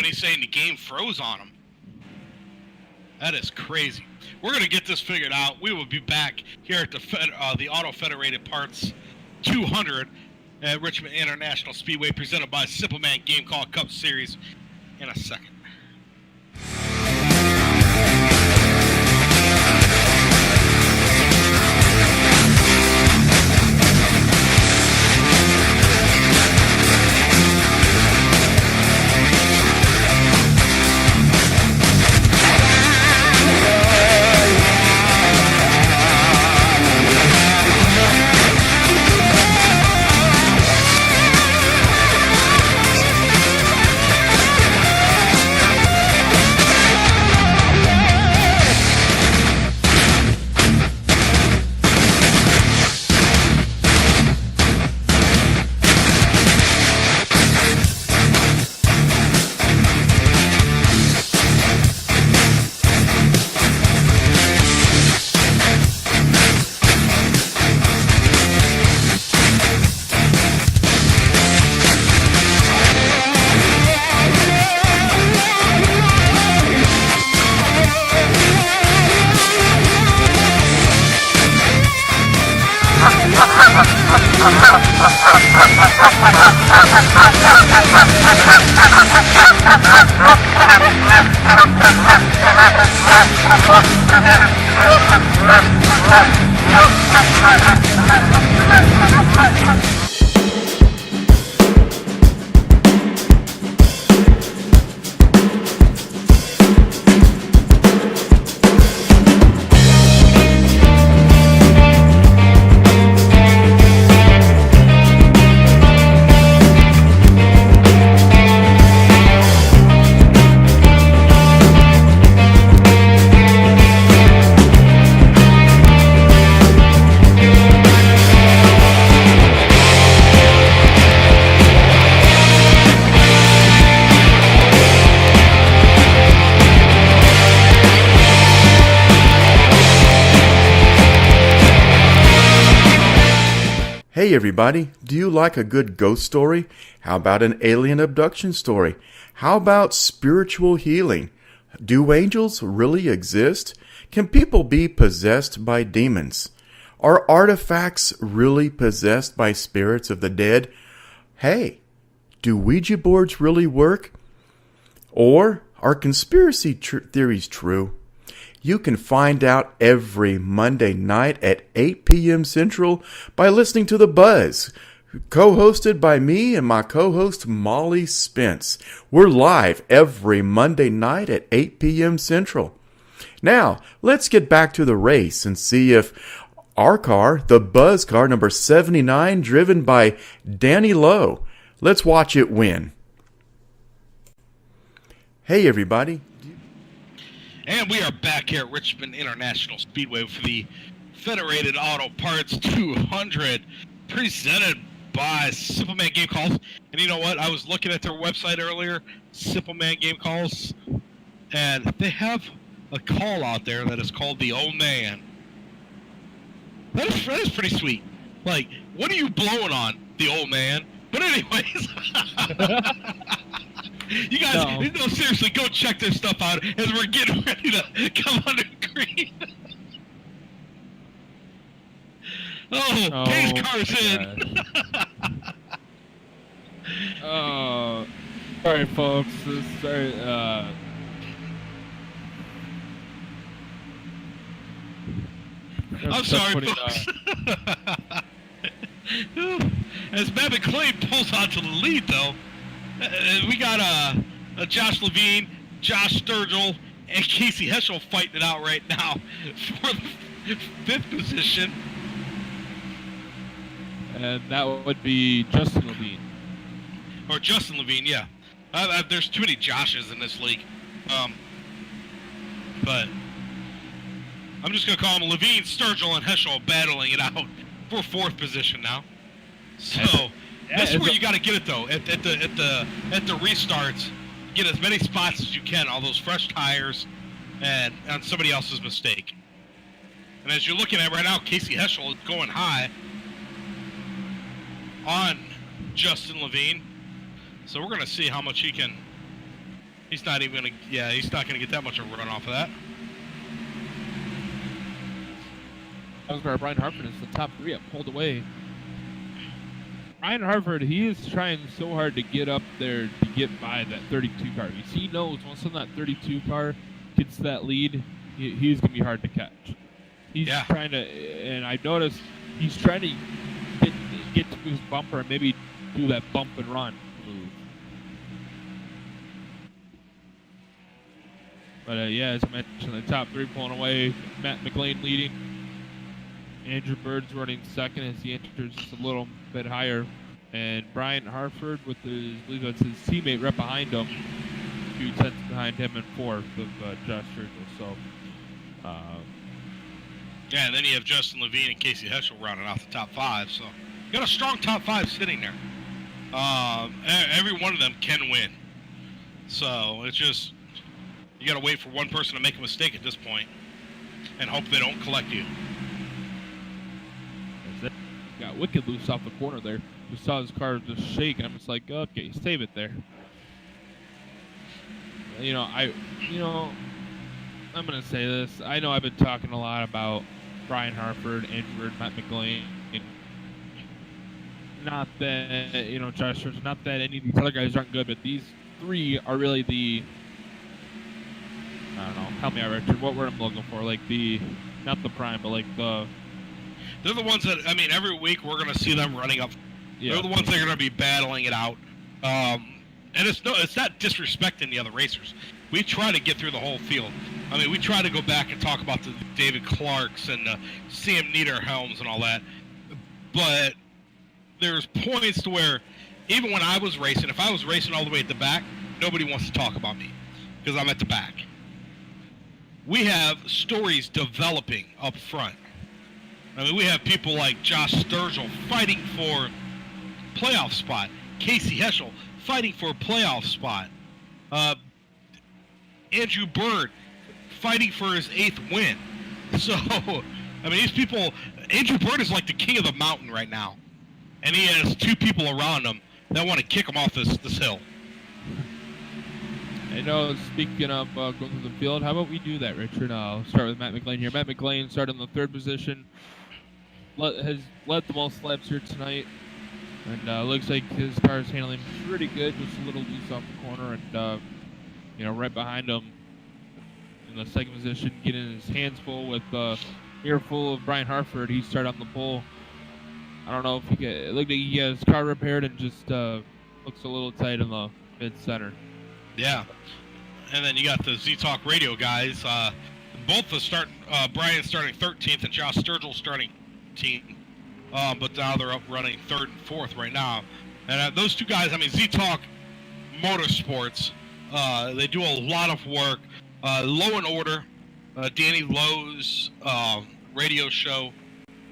he's saying the game froze on him. That is crazy. We're going to get this figured out. We will be back here at the Auto Federated Parts 200 at Richmond International Speedway, presented by Simple Man Game Call Cup Series, in a second. Hey everybody, do you like a good ghost story? How about an alien abduction story? How about spiritual healing? Do angels really exist? Can people be possessed by demons? Are artifacts really possessed by spirits of the dead? Hey, do Ouija boards really work? Or are conspiracy theories true? You can find out every Monday night at 8 p.m. Central by listening to The Buzz, co-hosted by me and my co-host Molly Spence. We're live every Monday night at 8 p.m. Central. Now, let's get back to the race and see if our car, the Buzz car number 79, driven by Danny Lowe, let's watch it win. Hey everybody. And we are back here at Richmond International Speedway for the Federated Auto Parts 200, presented by Simple Man Game Calls. And you know what? I was looking at their website earlier, Simple Man Game Calls, and they have a call out there that is called the Old Man. That is pretty sweet. Like, what are you blowing on, the Old Man? But anyways... You guys, no, seriously, go check this stuff out as we're getting ready to come under green. Pace car's in. Oh, sorry, folks. Sorry. I'm sorry, folks. As Matt McClain pulls onto the lead, though. We got Josh Levine, Josh Sturgill, and Casey Heschel fighting it out right now for the 5th position. And that would be Justin Levine. Or Justin Levine, yeah. There's too many Joshes in this league. But I'm just going to call them Levine, Sturgill, and Heschel battling it out for 4th position now. So... That's where you got to get it though. At the restarts, get as many spots as you can, all those fresh tires, and on somebody else's mistake. And as you're looking at right now, Casey Heschel is going high on Justin Levine. So we're gonna see how much he can. He's not even gonna. Yeah, he's not gonna get that much of a run off of that. That was where Brian Hartford is the top 3. Pulled away. Ryan Hartford, he is trying so hard to get up there to get by that 32 car. He knows once on that 32 car gets that lead, he's going to be hard to catch. He's trying to, and I noticed he's trying to get to his bumper and maybe do that bump and run move. But yeah, as I mentioned, the top 3 pulling away. Matt McLean leading. Andrew Bird's running second as he enters just a little bit higher. And Brian Hartford with his teammate right behind him, 2 tenths behind him, and 4th of Josh Sturgill. So, yeah, and then you have Justin Levine and Casey Heschel rounding out the top 5. So you got a strong top 5 sitting there. Every one of them can win. So it's just you got to wait for one person to make a mistake at this point, and hope they don't collect you. Got wicked loose off the corner there. Just saw his car just shake, and I'm just like, okay, save it there. I'm gonna say this. I know I've been talking a lot about Brian Hartford, Andrew, Matt McLean. Not that Josh Church. Not that any of these other guys aren't good, but these 3 are really the. I don't know. Help me out, Richard. What word I'm looking for? Like not the prime, but like the. They're the ones that, every week we're going to see them running up. Yeah. They're the ones that are going to be battling it out. And it's not disrespecting the other racers. We try to get through the whole field. We try to go back and talk about the David Clarks and Sam Niederhelms and all that. But there's points to where, even when I was racing, if I was racing all the way at the back, nobody wants to talk about me because I'm at the back. We have stories developing up front. We have people like Josh Sturgill fighting for playoff spot. Casey Heschel fighting for a playoff spot. Andrew Bird fighting for his 8th win. So, these people, Andrew Bird is like the king of the mountain right now. and he has 2 people around him that want to kick him off this hill. I know, speaking of going through the field, how about we do that, Richard? I'll start with Matt McLean here. Matt McLean started in the 3rd position, has led the most laps here tonight, and looks like his car is handling pretty good, just a little loose off the corner, and right behind him in the 2nd position, getting his hands full with earful of Brian Harford. He started on the pole. I don't know if it looked like he got his car repaired and just looks a little tight in the mid-center. Yeah, and then you got the Z-Talk radio guys. Both Brian starting 13th and Josh Sturgill starting 18th. But now they're up running 3rd and 4th right now. And those 2 guys, I mean, Z-Talk Motorsports, they do a lot of work. Low in Order, Danny Lowe's radio show,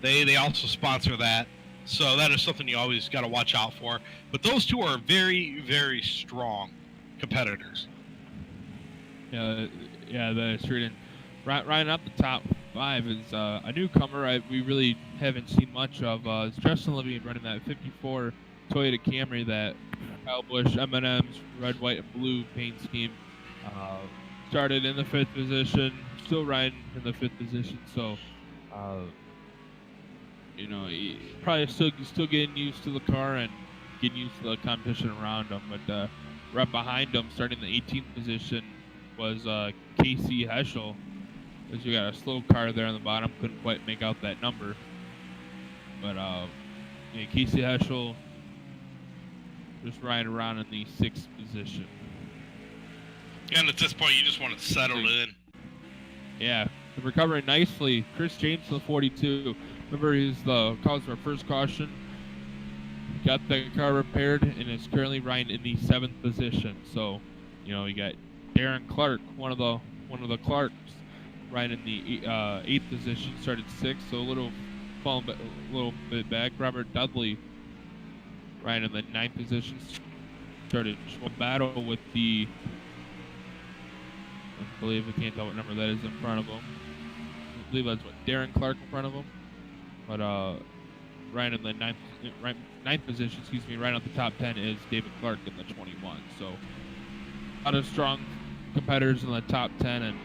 they also sponsor that. So that is something you always got to watch out for. But those 2 are very, very strong competitors. Yeah, that's true. And right up the top 5 is a newcomer we really haven't seen much of. It's Justin Levine running that 54 Toyota Camry, that Kyle Busch M&M's red, white, and blue paint scheme. Started in the 5th position, still riding in the 5th position. So, he probably still getting used to the car and getting used to the competition around him. But right behind him, starting in the 18th position, was Casey Heschel. As you got a slow car there on the bottom, couldn't quite make out that number. But Casey Heschel just riding around in the 6th position. And at this point, you just want to settle it in. Yeah, recovering nicely. Chris James to the 42. Remember, he's the cause of our first caution. Got the car repaired and is currently riding in the 7th position. So, you got Darren Clark, one of the Clarks, riding in the 8th position. Started 6th, so a little bit back. Robert Dudley riding in the 9th position. Started a battle with the, I believe, I can't tell what number that is in front of him. I believe that's Darren Clark in front of him. But right in the 9th position, right on the top 10 is David Clark in the 21. So a lot of strong competitors in the top 10, and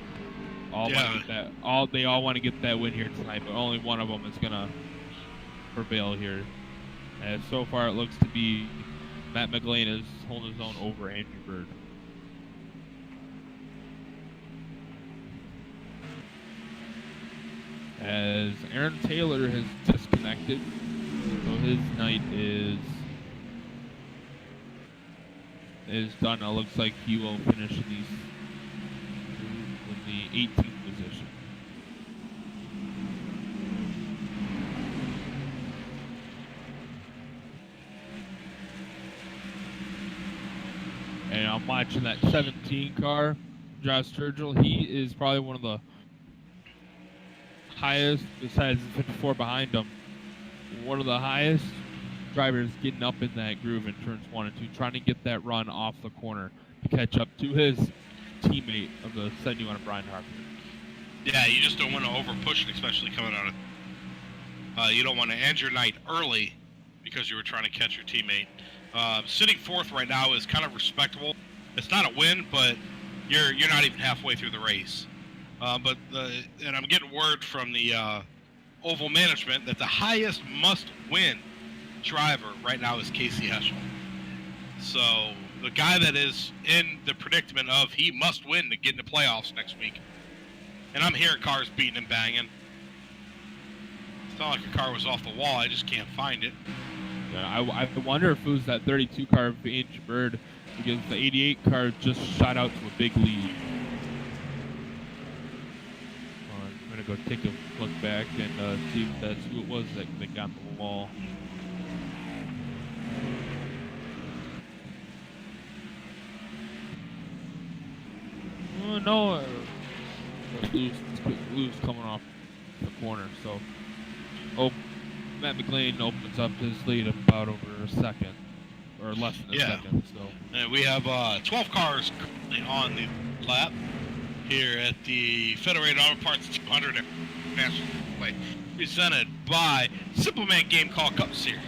they all want to get that win here tonight, but only one of them is gonna prevail here. And so far, it looks to be Matt McLean is holding his own over Andrew Bird. As Aaron Taylor has disconnected, so his night is done. It looks like he will finish in the 18th position. And I'm watching that 17 car, Josh Sturgill. He is probably one of the highest, besides the 54 behind him, one of the highest drivers getting up in that groove in turns 1 and 2, trying to get that run off the corner to catch up to his teammate of the 71 Brian Harper. Yeah, you just don't want to over push it, especially coming out of. You don't want to end your night early because you were trying to catch your teammate. Sitting 4th right now is kind of respectable. It's not a win, but you're not even halfway through the race. And I'm getting word from the Oval management that the highest must-win driver right now is Casey Heschel. So the guy that is in the predicament of he must win to get into playoffs next week. And I'm hearing cars beating and banging. It's not like a car was off the wall. I just can't find it. Yeah, I wonder if it was that 32 car of Andrew Bird, because the 88 car just shot out to a big lead. I'm going to go take a look back and see if that's who it was that got the wall. No, Lou's coming off the corner, so Matt McLean opens up his lead about over a second, or less than a second. So and we have 12 cars currently on the lap here at the Federated Auto Parts 200 National Display, presented by Simple Man Game Call Cup Series.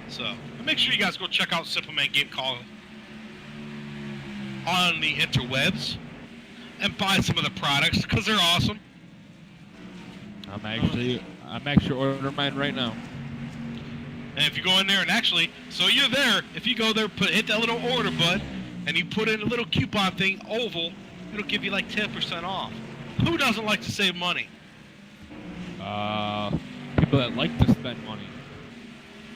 So make sure you guys go check out Simple Man Game Call on the interwebs and buy some of the products because they're awesome. I'm actually ordering mine right now. And if you go in there and actually, so you're there, if you go there, hit that little order button, and you put in a little coupon thing, Oval, it'll give you like 10% off. Who doesn't like to save money? People that like to spend money.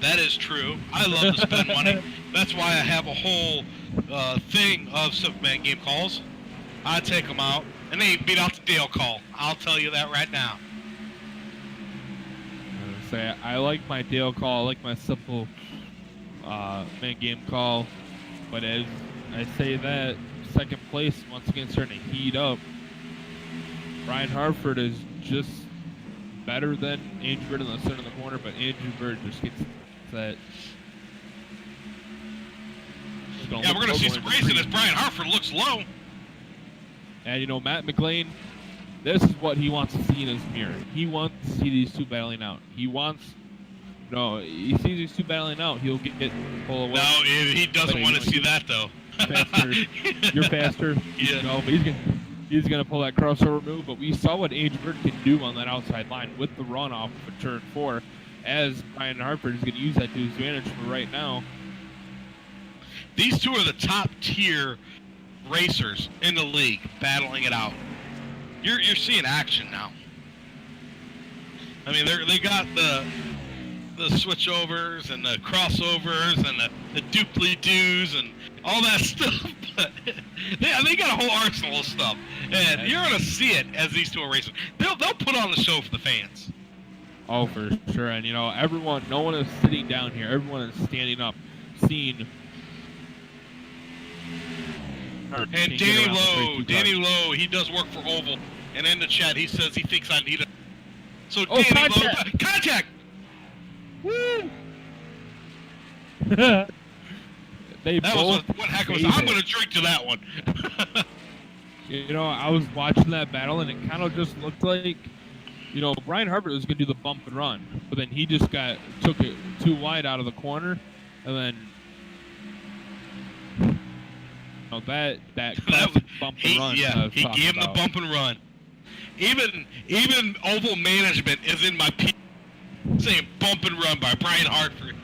That is true. I love to spend money. That's why I have a whole thing of Superman game calls. I take them out, and they beat out the Dale call. I'll tell you that right now. I like my Dale call. I like my Simple Man game call. But as I say that, second place once again starting to heat up. Brian Hartford is just better than Andrew Bird in the center of the corner, but Andrew Bird just gets that. Yeah, we're going to see some racing as Brian Hartford looks low. And, Matt McLean, this is what he wants to see in his mirror. He wants to see these two battling out. He sees these two battling out, he'll get pull away. No, he doesn't want to see that, though. Faster. You're faster. Yeah. But he's gonna pull that crossover move. But we saw what Andrew Bird can do on that outside line with the runoff of turn 4, as Brian Hartford is going to use that to his advantage for right now. These two are the top tier racers in the league, battling it out. You're seeing action now. I mean, they got the switchovers and the crossovers and the doobly-doos and all that stuff. But they got a whole arsenal of stuff, and you're gonna see it as these two are racing. They'll put on the show for the fans. Oh, for sure. And everyone, no one is sitting down here. Everyone is standing up, seeing. And Danny Lowe, he does work for Oval, and in the chat he says he thinks I need a. So Danny contact! Lowe, contact. Woo! That was what heck was. I'm gonna drink to that one. I was watching that battle, and it kind of just looked like, Brian Hartford was gonna do the bump and run, but then he just took it too wide out of the corner, and then. That classic bump and run. Yeah, he gave him the bump and run. Even Oval management is in my saying bump and run by Brian Hartford.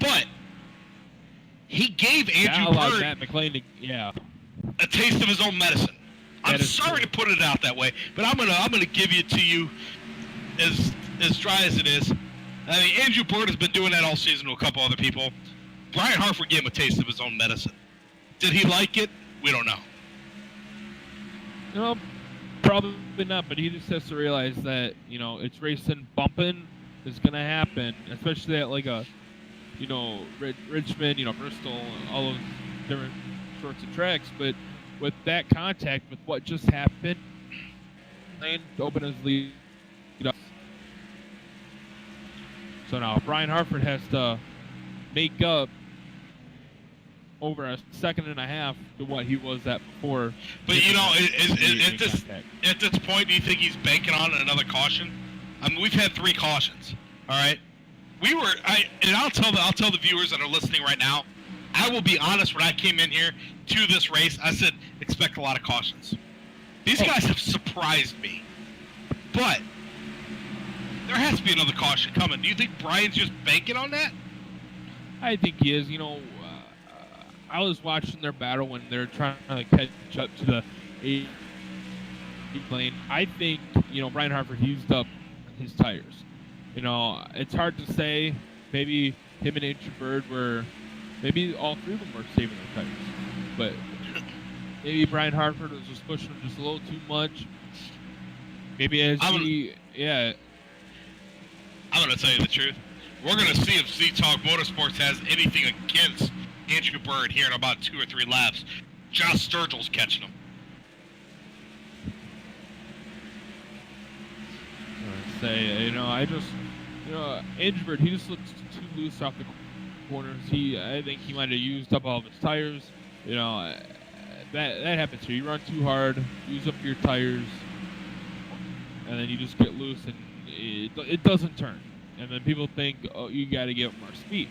But he gave Andrew Bird Matt McLean a taste of his own medicine. I'm sorry to put it out that way, but I'm gonna give it to you as dry as it is. I mean, Andrew Bird has been doing that all season to a couple other people. Brian Hartford gave him a taste of his own medicine. Did he like it? We don't know. Probably not, but he just has to realize that, it's racing, bumping is going to happen, especially at like a, Richmond, Bristol, all those different sorts of tracks. But with that contact, with what just happened, and open his lead. So now Brian Hartford has to make up over a second and a half to what he was at before. But at this point, do you think he's banking on another caution? I mean, we've had 3 cautions. All right, I'll tell the viewers that are listening right now. I will be honest. When I came in here to this race, I said expect a lot of cautions. These guys have surprised me, but there has to be another caution coming. Do you think Brian's just banking on that? I think he is. I was watching their battle when they're trying to catch up to the 8 lane. I think, Brian Hartford used up his tires. It's hard to say. Maybe him and Andrew Bird maybe all 3 of them were saving their tires. But maybe Brian Hartford was just pushing them just a little too much. Maybe I'm going to tell you the truth. We're going to see if Z-Talk Motorsports has anything against Andrew Bird here in about 2 or 3 laps. Josh Sturgill's catching him. Andrew Bird, he just looks too loose off the corners. I think he might have used up all of his tires. That happens here. You run too hard, use up your tires, and then you just get loose, and it doesn't turn. And then people think, oh, you got to give it more speed.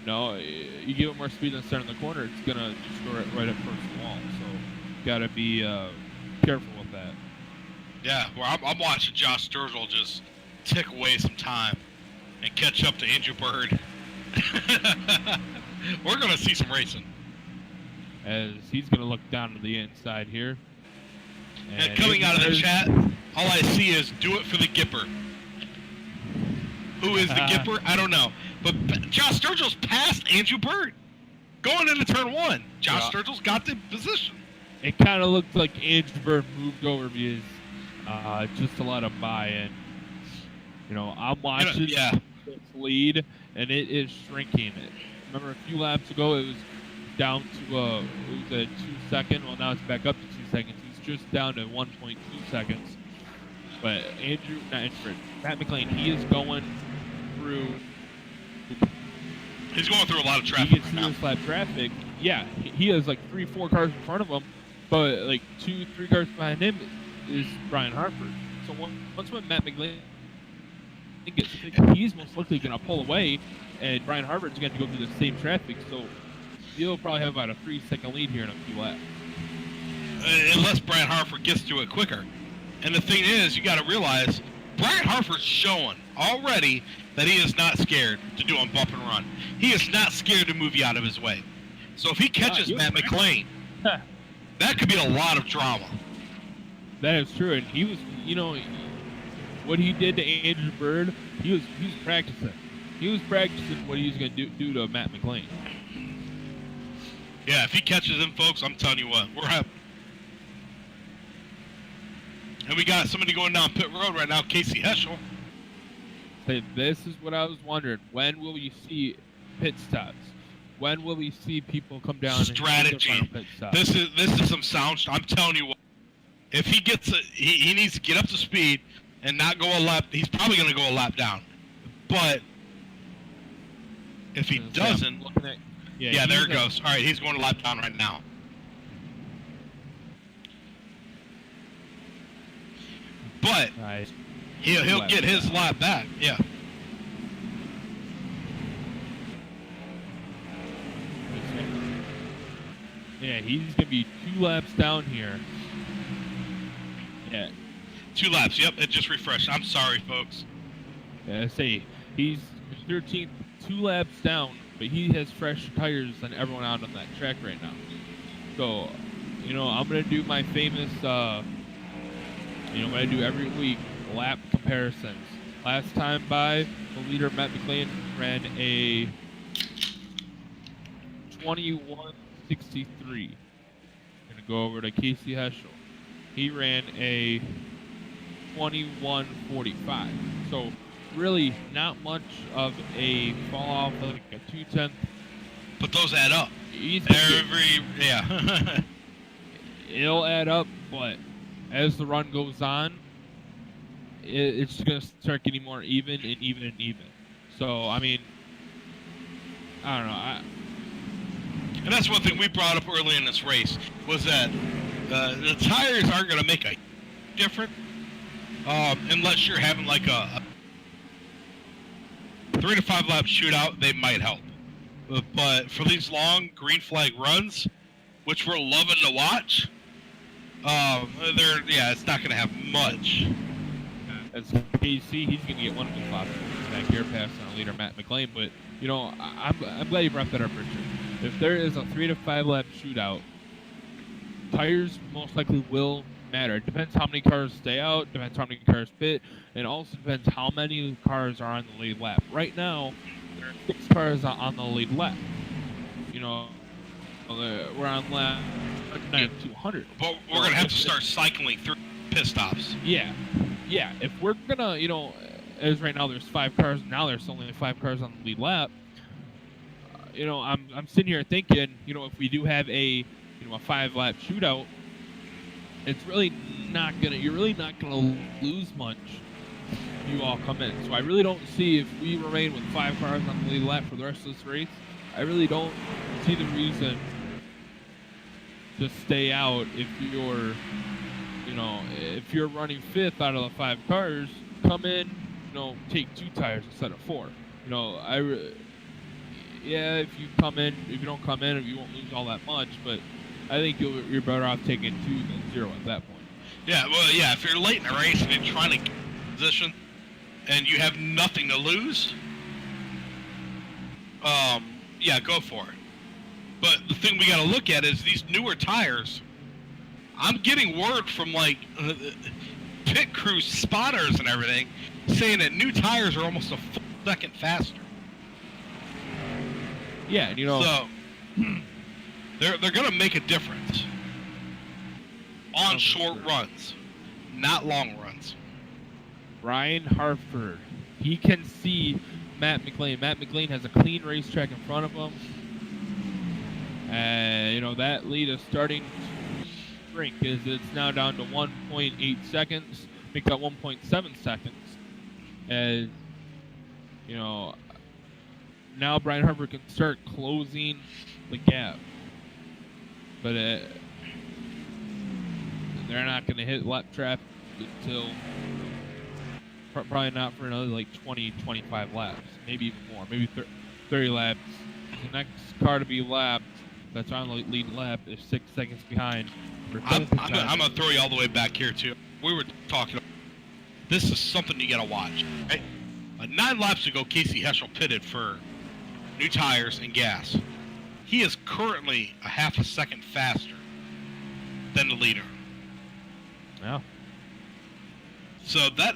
No, you give it more speed than starting the corner, it's gonna just go right up towards the wall. So, got to be careful with that. Yeah, well, I'm watching Josh Sturgill just tick away some time and catch up to Andrew Bird. We're gonna see some racing. As he's gonna look down to the inside here. And coming out of the chat, all I see is "Do it for the Gipper." Who is the Gipper? I don't know. But Josh Sturgill's passed Andrew Bird going into turn 1. Josh Sturgill's got the position. It kind of looked like Andrew Bird moved over because just to let him by. And I'm watching this lead, and it is shrinking. Remember a few laps ago, it was down to it was a 2 second. Well, now it's back up to 2 seconds. He's just down to 1.2 seconds. But Matt McLean, he is going through. He's going through a lot of traffic. He gets through this flat traffic. Yeah, he has like 3-4 cars in front of him, but like 2-3 cars behind him is Brian Harford. So once when Matt McLean gets fixed, he's most likely going to pull away, and Brian Harford's going to go through the same traffic. So he'll probably have about a 3-second lead here in a few laps. Unless Brian Harford gets to it quicker. And the thing is, you got to realize, Brian Harford's showing already that he is not scared to do a bump and run. He is not scared to move you out of his way. So if he catches Matt McLean, that could be a lot of drama. That is true. And he was, what he did to Andrew Bird, he was practicing. He was practicing what he was going to do to Matt McLean. Yeah, if he catches him, folks, I'm telling you what, we're happy. And we got somebody going down pit road right now, Casey Heschel. This is what I was wondering. When will you see pit stops? When will we see people come down? Strategy. And pit stops? This is some sound. I'm telling you what. If he gets he needs to get up to speed and not go a lap. He's probably going to go a lap down. But if he doesn't, yeah, there it goes. All right, he's going a lap down right now. But he'll get his lap back. Yeah. Yeah, he's going to be 2 laps down here. Yeah. 2 laps. Yep, it just refreshed. I'm sorry, folks. Yeah, he's 13th, 2 laps down, but he has fresh tires than everyone out on that track right now. So, I'm going to do my famous, what I do every week, lap comparisons. Last time by, the leader, Matt McLean, ran a 21:63. Going to go over to Casey Heschel. He ran a 21:45. So really not much of a fall off, like a 2/10. But those add up. Yeah. It'll add up, but as the run goes on, it's going to start getting more even and even and even. So, I mean, I don't know. And that's one thing we brought up early in this race, was that the tires aren't going to make a difference unless you're having like a 3 to 5 lap shootout. They might help. But for these long green flag runs, which we're loving to watch, it's not going to have much. As KC, he's going to get one of the spots back here, passing on leader Matt McLean. But I'm glad you brought that up, Richard. If there is a 3 to 5 lap shootout, tires most likely will matter. It depends how many cars stay out, depends how many cars pit, and also depends how many cars are on the lead lap. Right now, there are 6 cars on the lead lap. We're on lap 200. But we're going to have to start cycling through pit stops. Yeah. If we're going to, as right now there's 5 cars, now there's only 5 cars on the lead lap. I'm sitting here thinking, if we do have a 5 lap shootout, it's really not you're really not gonna lose much if you all come in. So I really don't see, if we remain with 5 cars on the lead lap for the rest of this race, I really don't see the reason to stay out if you're running 5th out of the 5 cars. Come in, take 2 tires instead of 4. If you don't come in, you won't lose all that much, but I think you're better off taking 2 than 0 at that point. Yeah, well, yeah, if you're late in a race and you're trying to get in position and you have nothing to lose, yeah, go for it. But the thing we got to look at is these newer tires. I'm getting word from pit crew spotters and everything saying that new tires are almost a full second faster. Yeah, so they're going to make a difference on short runs, not long runs. Brian Harford, he can see Matt McLean. Matt McLean has a clean racetrack in front of him. And, that lead is starting to shrink as it's now down to 1.8 seconds. Make that 1.7 seconds. As, now Brian Harford can start closing the gap. But they're not going to hit lap traffic until probably not for another 20, 25 laps, maybe even more, maybe 30 laps. The next car to be lapped, that's on the lead lap, is 6 seconds behind. I'm going to throw you all the way back here too. We were talking. This is something you got to watch. Right? 9 laps ago, Casey Heschel pitted for new tires and gas. He is currently a half a second faster than the leader. Yeah. So that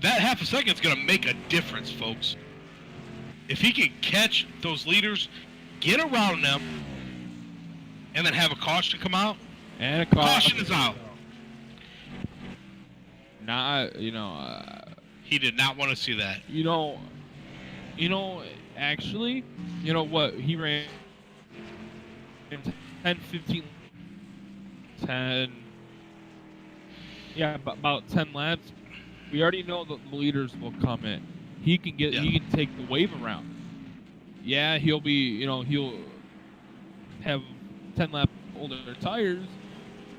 half a second is going to make a difference, folks. If he can catch those leaders, get around them, and then have a caution come out, and caution is out. He did not want to see that. Actually, what he ran 10, 15, 10. Yeah, about 10 laps. We already know that the leaders will come in. He can take the wave around. Yeah, he'll be, he'll have 10 lap older tires,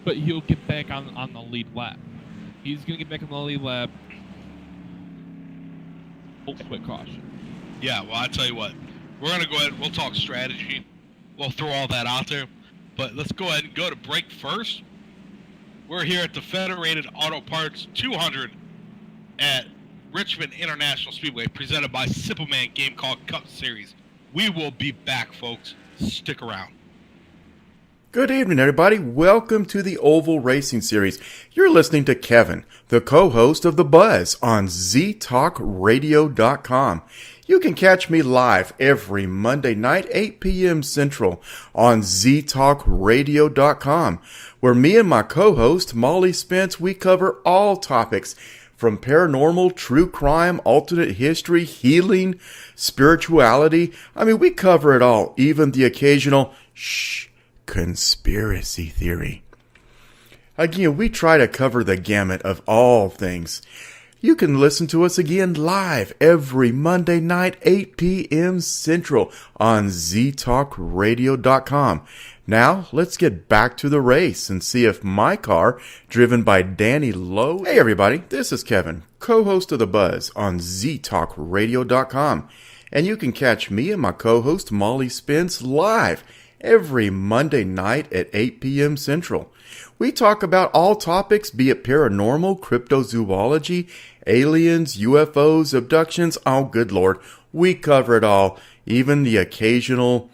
but he'll get back on the lead lap. He's going to get back on the lead lap. Quick caution. Yeah, well, I'll tell you what. We're going to go ahead, we'll talk strategy. We'll throw all that out there. But let's go ahead and go to break first. We're here at the Federated Auto Parts 200 at Richmond International Speedway, presented by Simple Man Game Called Cup Series. We will be back, folks. Stick around. Good evening, everybody. Welcome to the Oval Racing Series. You're listening to Kevin, the co-host of The Buzz on ztalkradio.com. You can catch me live every Monday night, 8 p.m. Central on ztalkradio.com, where me and my co-host, Molly Spence, we cover all topics from paranormal, true crime, alternate history, healing, spirituality. We cover it all, even the occasional conspiracy theory. Again, we try to cover the gamut of all things. You can listen to us again live every Monday night, 8 p.m. Central on ztalkradio.com. Now, let's get back to the race and see if my car, driven by Danny Lowe... Hey everybody, this is Kevin, co-host of The Buzz on ztalkradio.com. And you can catch me and my co-host Molly Spence live every Monday night at 8 p.m. Central. We talk about all topics, be it paranormal, cryptozoology, aliens, UFOs, abductions. Oh, good Lord. We cover it all, even the occasional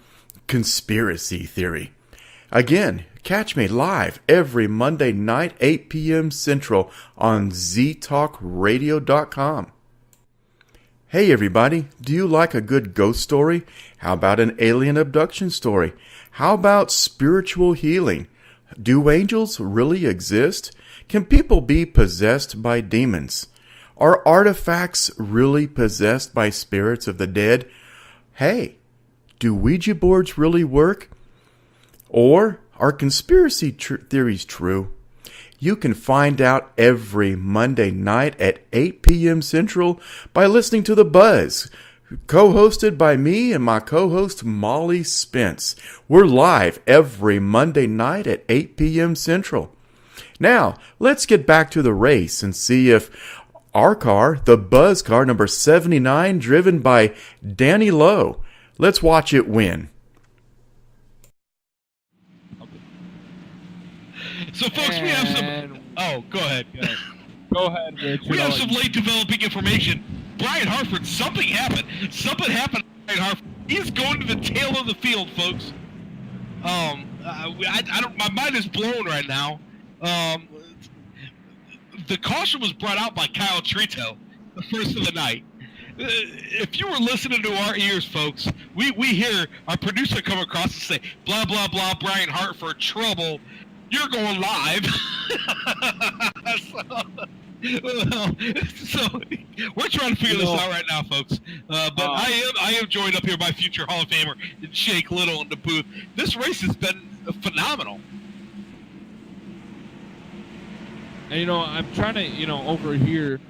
conspiracy theory. Again, catch me live every Monday night, 8 p.m. Central on ztalkradio.com. Hey everybody, do you like a good ghost story? How about an alien abduction story? How about spiritual healing? Do angels really exist? Can people be possessed by demons? Are artifacts really possessed by spirits of the dead? Hey, do Ouija boards really work? Or are conspiracy theories true? You can find out every Monday night at 8 p.m. Central by listening to The Buzz, co-hosted by me and my co-host Molly Spence. We're live every Monday night at 8 p.m. Central. Now, let's get back to the race and see if our car, the Buzz car number 79, driven by Danny Lowe. Let's watch it win. So, folks, we have some... Oh, go ahead. Go ahead, Rich. We have some late developing information. Brian Hartford, something happened. Something happened to Brian Hartford. He's going to the tail of the field, folks. I don't. My mind is blown right now. The caution was brought out by Kyle Trito, the first of the night. If you were listening to our ears, folks, we hear our producer come across and say, blah, blah, blah, Brian Hartford, trouble. You're going live. so we're trying to figure this out right now, folks. But I am joined up here by future Hall of Famer Jake Little in the booth. This race has been phenomenal. And, I'm trying to, overhear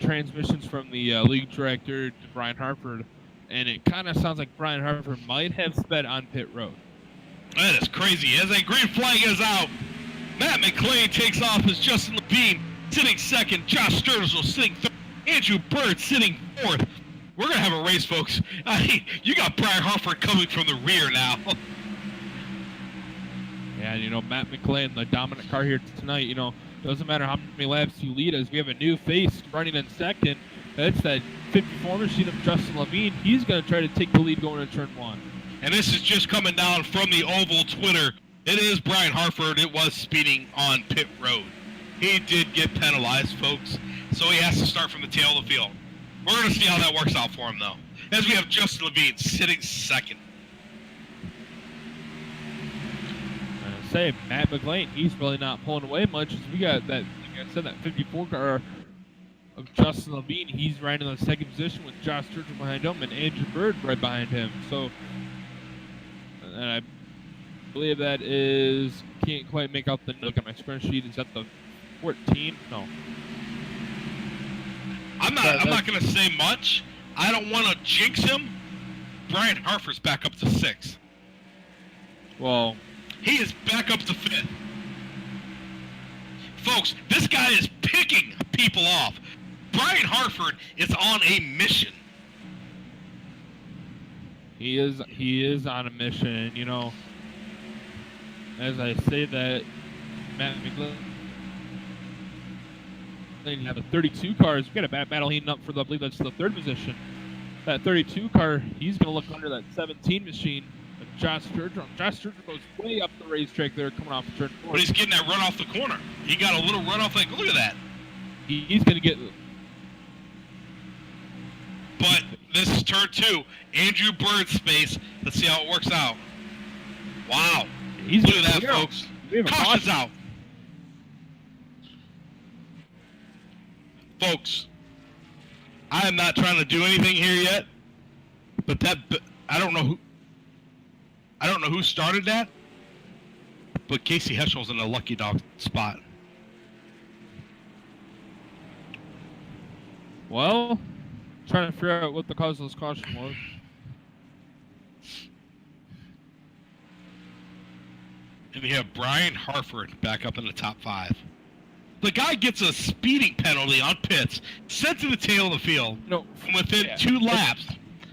transmissions from the league director to Brian Hartford, and it kind of sounds like Brian Hartford might have sped on pit road. That is crazy. As a green flag is out, Matt McLean takes off as Justin Levine sitting second, Josh Sturgill sitting third, Andrew Bird sitting fourth. We're going to have a race, folks. You got Brian Hartford coming from the rear now. Yeah, and, Matt McLean, the dominant car here tonight, doesn't matter how many laps you lead us. We have a new face running in second. That's that 54 machine of Justin Levine. He's going to try to take the lead going into turn one. And this is just coming down from the Oval Twitter. It is Brian Hartford. It was speeding on pit road. He did get penalized, folks, so he has to start from the tail of the field. We're going to see how that works out for him, though, as we have Justin Levine sitting second. Say Matt McLean, he's really not pulling away much. As we got that, like I said, that 54 car of Justin Levine. He's right in the second position with Josh Sturgill behind him and Andrew Bird right behind him. So, and I believe that is, can't quite make out the look at my spreadsheet. Is that the 14? No. I'm not going to say much. I don't want to jinx him. Brian Hartford's back up to 6. Well, he is back up to 5th. Folks, this guy is picking people off. Brian Hartford is on a mission. He is on a mission, as I say that, Matt McLean have a 32 cars. We got a battle heating up for I believe that's the 3rd position. That 32 car, he's going to look under that 17 machine. Josh Sturgill goes way up the racetrack there, coming off the turn 4. But he's getting that run off the corner. He got a little run off. Like, look at that. He's going to get. But this is turn 2. Andrew Bird's space. Let's see how it works out. Wow. Look at that, folks. Caution's out. Folks, I am not trying to do anything here yet, but I don't know who started that, but Casey Heschel's in a lucky dog spot. Well, trying to figure out what the cause of this caution was. And we have Brian Hartford back up in the top 5. The guy gets a speeding penalty on pits, sent to the tail of the field. From within 2 laps,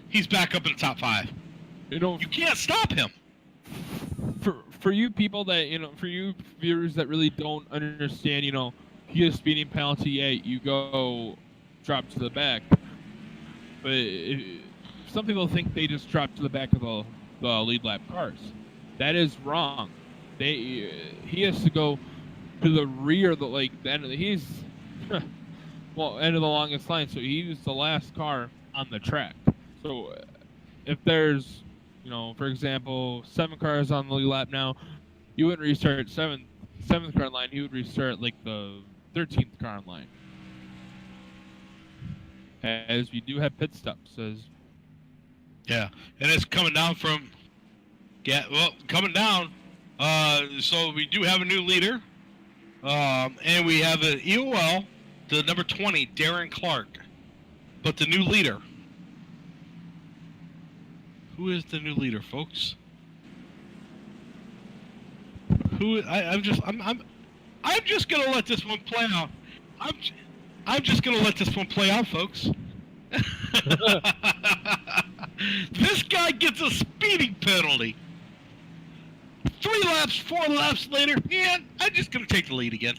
he's back up in the top 5. You can't stop him. For you people that, for you viewers that really don't understand, you get a speeding penalty, you go drop to the back. But some people think they just drop to the back of the lead lap cars. That is wrong. He has to go to the rear of the end of he's end of the longest line, so he was the last car on the track. So if there's for example, 7 cars on the lead lap now, you wouldn't restart 7th car line, you would restart the 13th car line. As we do have pit stops. Yeah, and it's coming down from coming down. So we do have a new leader. And we have an EOL to number 20, Darren Clark. But the new leader. Who is the new leader, folks? I'm just gonna let this one play out. I'm just gonna let this one play out, folks. This guy gets a speeding penalty. 3 laps, 4 laps later, man, I'm just gonna take the lead again.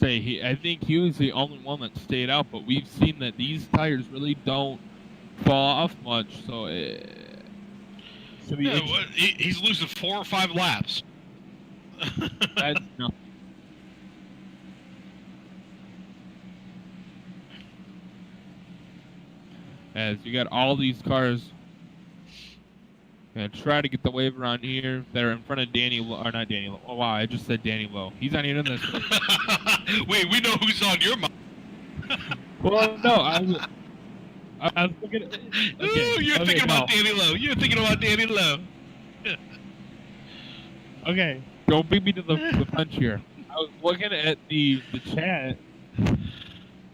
I think he was the only one that stayed out, but we've seen that these tires really don't fall off much, so Yeah, he's losing 4 or 5 laps. That's nothing. As you got all these cars gonna try to get the wave around here. They're in front of Danny Lowe, or not Danny Lowe. Oh wow, I just said Danny Lowe. He's not even in this race. Wait, we know who's on your mind. Well, no, I was thinking. Ooh, you're thinking about Danny Lowe. You're thinking about Danny Lowe. Okay, don't beat me to the punch here. I was looking at the chat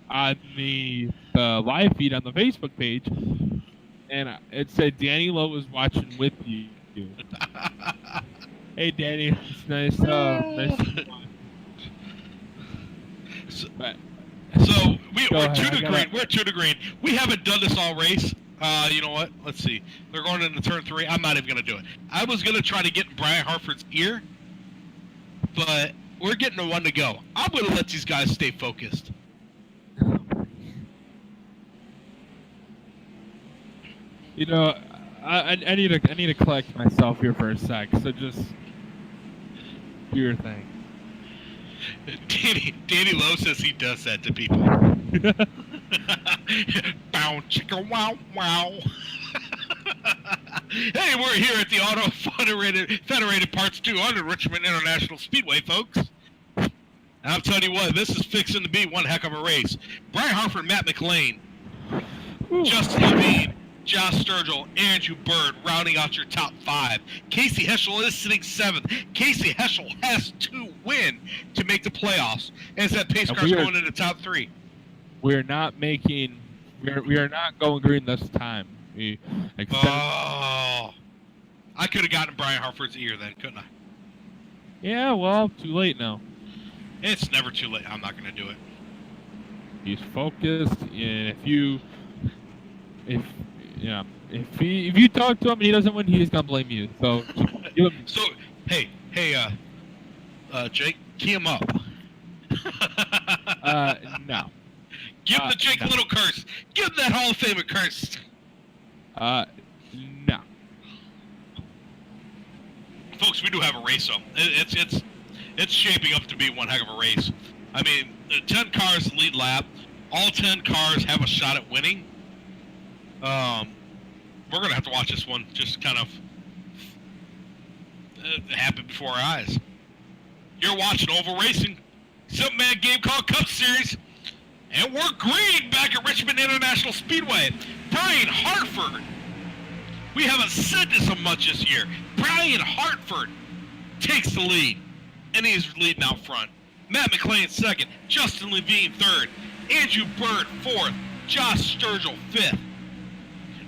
on the live feed on the Facebook page, and it said Danny Lowe was watching with you. Hey, Danny, it's nice. Nice to meet you. So we're 2 to green. We're 2 to green. We haven't done this all race. You know what? Let's see. They're going into turn 3. I'm not even gonna do it. I was gonna try to get in Brian Hartford's ear, but we're getting to 1 to go. I'm gonna let these guys stay focused. You know, I need to collect myself here for a sec. So just do your thing. Danny Lowe says he does that to people. Bow chicka wow wow. Hey, we're here at the Auto Federated Parts 200 Richmond International Speedway, folks. And I'm telling you what, this is fixing to be one heck of a race. Brian Hartford, Matt McLean, Justin Levine, Josh Sturgill, Andrew Bird rounding out your top 5. Casey Heschel is sitting 7th. Casey Heschel has to win to make the playoffs. As that pace car's going into the top 3. We are not going green this time. I could have gotten Brian Hartford's ear then, couldn't I? Yeah, well, too late now. It's never too late. I'm not going to do it. He's focused, and if you talk to him and he doesn't win, he's gonna blame you. So, hey, Jake, key him up. No. Give the Jake Little curse. Give him that Hall of Famer curse. No. Folks, we do have a race, though. It's shaping up to be one heck of a race. I mean, 10 cars lead lap. All 10 cars have a shot at winning. We're gonna have to watch this one just kind of happen before our eyes. You're watching Oval Racing, something man game called Cup Series, and we're green back at Richmond International Speedway. Brian Hartford. We haven't said this so much this year. Brian Hartford takes the lead, and he's leading out front. Matt McLean 2nd, Justin Levine 3rd, Andrew Bird 4th, Josh Sturgill 5th.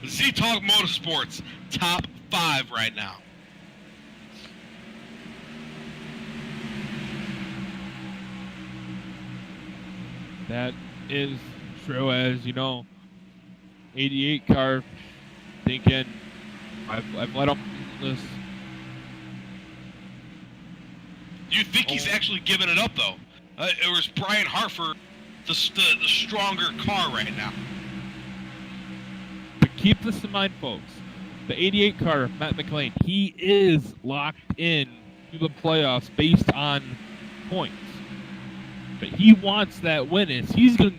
Z-Talk Motorsports, top 5 right now. That is true, as you know. 88 car thinking I've let him this. Do you think he's actually giving it up though? Or is Brian Hartford the stronger car right now? But keep this in mind, folks. The 88 car, Matt McLean, he is locked in to the playoffs based on points. But he wants that win. He's gonna.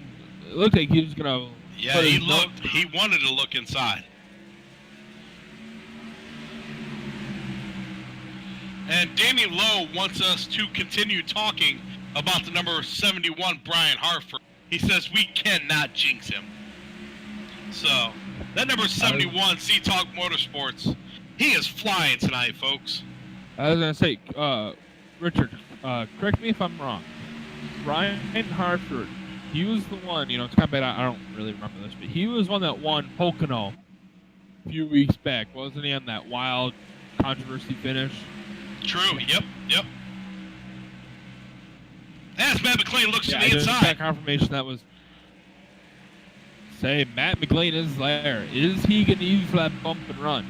It looked like he was gonna. Yeah, he looked. He wanted to look inside. And Danny Lowe wants us to continue talking about the number 71, Brian Hartford. He says we cannot jinx him. So, that number 71, Z-Talk Motorsports, he is flying tonight, folks. I was going to say, Richard, correct me if I'm wrong. Brian Hartford, he was the one, it's kind of bad, I don't really remember this, but he was one that won Pocono a few weeks back. Wasn't he on that wild controversy finish? True, yep. As Matt McLean looks to I the didn't inside. get confirmation that was. Say, Matt McLean is there. Is he going to use that bump and run?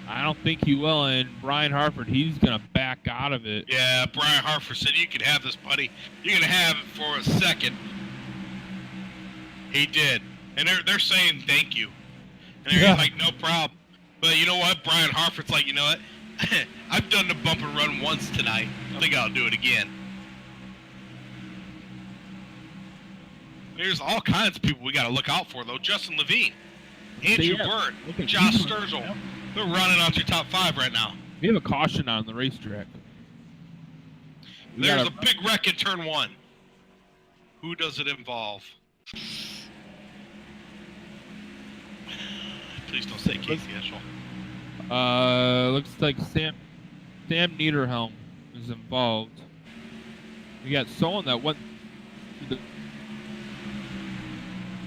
I don't think he will. And Brian Harford, he's going to back out of it. Yeah, Brian Harford said, you can have this, buddy. You're going to have it for a second. He did. And they're saying thank you. And they're like, no problem. But you know what? Brian Harford's like, you know what? I've done the bump and run once tonight. I think I'll do it again. There's all kinds of people we got to look out for, though. Justin Levine, Andrew Byrd, Josh Sturgill. They're running out your top 5 right now. We have a caution on the racetrack. There's a big wreck in turn 1. Who does it involve? Please don't say Casey Eschel. Looks like Sam Niederhelm is involved. We got someone that went.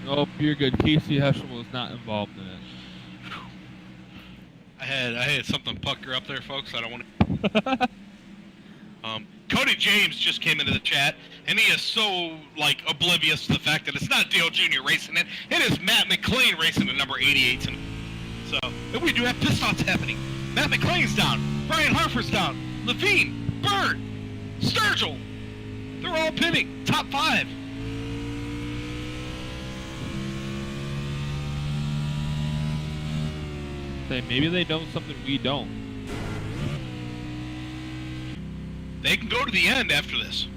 Oh, you're good. Casey Heschel was not involved in it. I had something pucker up there, folks. I don't want to. Cody James just came into the chat, and he is so oblivious to the fact that it's not Dale Jr. racing it. It is Matt McLean racing the number 88 tonight. So we do have pit stops happening. Matt McLean's down. Brian Harford's down. Levine, Byrd, Sturgill. They're all pitting. Top 5. Maybe they know something we don't. They can go to the end after this.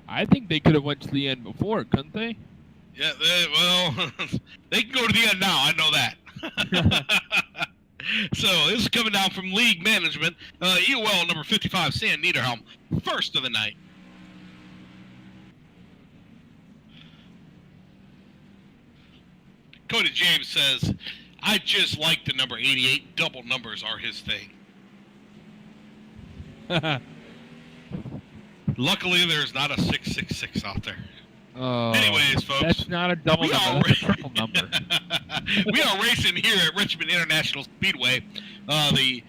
I think they could have went to the end before, couldn't they? Yeah, they can go to the end now. I know that. So this is coming down from league management. EOL number 55, Sam Niederhelm, first of the night. Cody James says, I just like the number 88. Double numbers are his thing. Luckily, there's not a 666 out there. Anyways, folks. That's not a double number. That's a triple number. We are racing here at Richmond International Speedway. The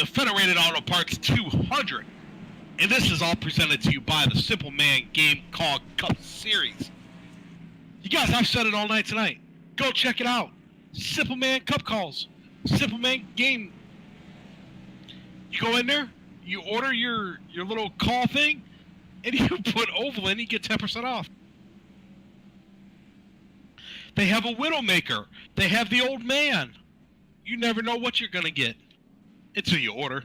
Federated Auto Parts 200. And this is all presented to you by the Simple Man Game Call Cup Series. You guys, I've said it all night tonight. Go check it out. Simple Man Cup Calls. Simple Man Game. You go in there, you order your little call thing, and you put oval in, you get 10% off. They have a Widowmaker. They have the Old Man. You never know what you're going to get until you order.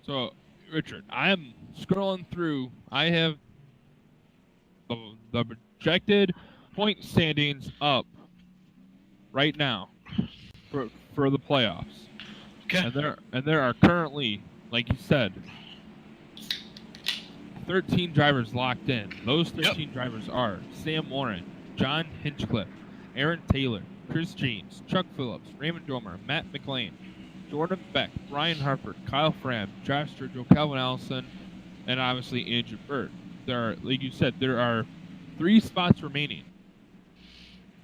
So, Richard, I am scrolling through. I have the projected point standings up right now for the playoffs. Okay. And there are currently, like you said, 13 drivers locked in. Those 13 drivers are Sam Warren, John Hinchcliffe, Aaron Taylor, Chris James, Chuck Phillips, Raymond Dormer, Matt McLean, Jordan Beck, Brian Harford, Kyle Fram, Josh Sturgill, Calvin Allison, and obviously Andrew Byrd. There are, like you said, there are 3 spots remaining.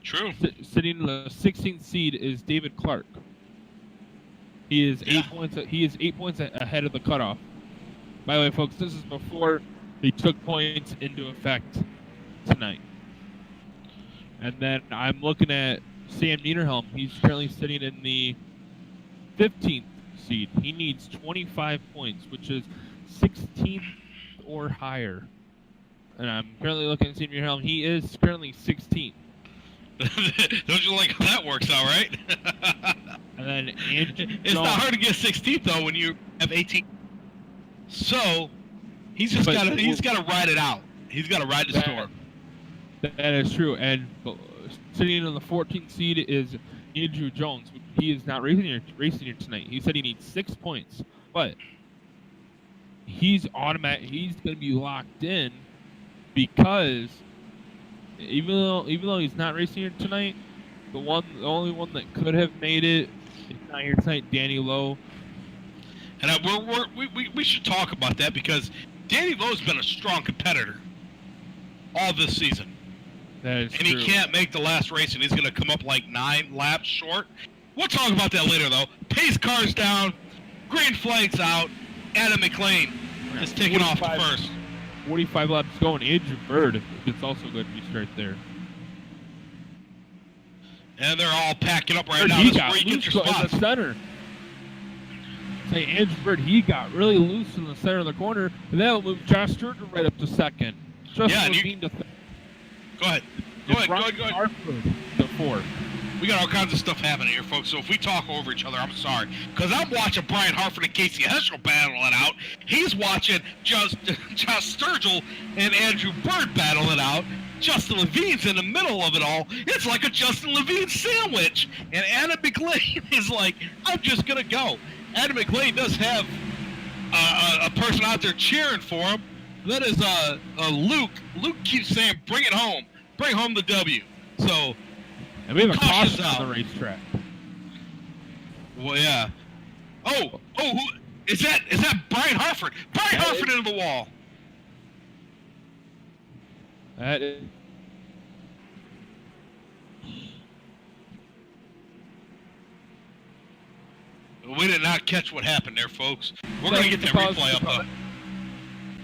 True. Sitting in the 16th seed is David Clark. He is 8 points. He is 8 points ahead of the cutoff. By the way, folks, this is before they took points into effect tonight. And then I'm looking at Sam Niederhelm. He's currently sitting in the 15th seed. He needs 25 points, which is 16th or higher. And I'm currently looking at Sam Niederhelm. He is currently 16th. Don't you like how that works out, right? And then Andrew it's not hard to get 16th though when you have 18. So he's just got to ride it out. He's got to ride the storm. That is true. And sitting in the 14th seed is Andrew Jones. He is not racing here tonight. He said he needs 6 points, but he's automatic. He's going to be locked in because even though he's not racing here tonight, the only one that could have made it is not here tonight, Danny Lowe. And we should talk about that because Danny Lowe's been a strong competitor all this season. That is true. He can't make the last race, and he's going to come up like 9 laps short. We'll talk about that later, though. Pace car's down, green flag's out. Adam McLean is taking off the first. 45 laps going. Andrew Bird is also going to be straight there. And they're all packing up right now. He This is got where you loose get your in the spots. center. Say Andrew Bird, he got really loose in the center of the corner, and that'll move Josh Sturgill right up to second. Yeah, and Go ahead. Go ahead. Hartford to fourth. We got all kinds of stuff happening here, folks, so if we talk over each other, I'm sorry. Because I'm watching Brian Hartford and Casey Heschel battle it out. He's watching Josh Sturgill and Andrew Bird battle it out. Justin Levine's in the middle of it all. It's like a Justin Levine sandwich. And Adam McLean is like, I'm just going to go. Adam McLean does have a person out there cheering for him. That is Luke. Luke keeps saying, bring it home. Bring home the W. So... And we have a caution's caution out on the racetrack. Well, yeah. Oh, is that Brian Hartford? Brian Hartford into the wall. That is. We did not catch what happened there, folks. We're going to get that replay up, though.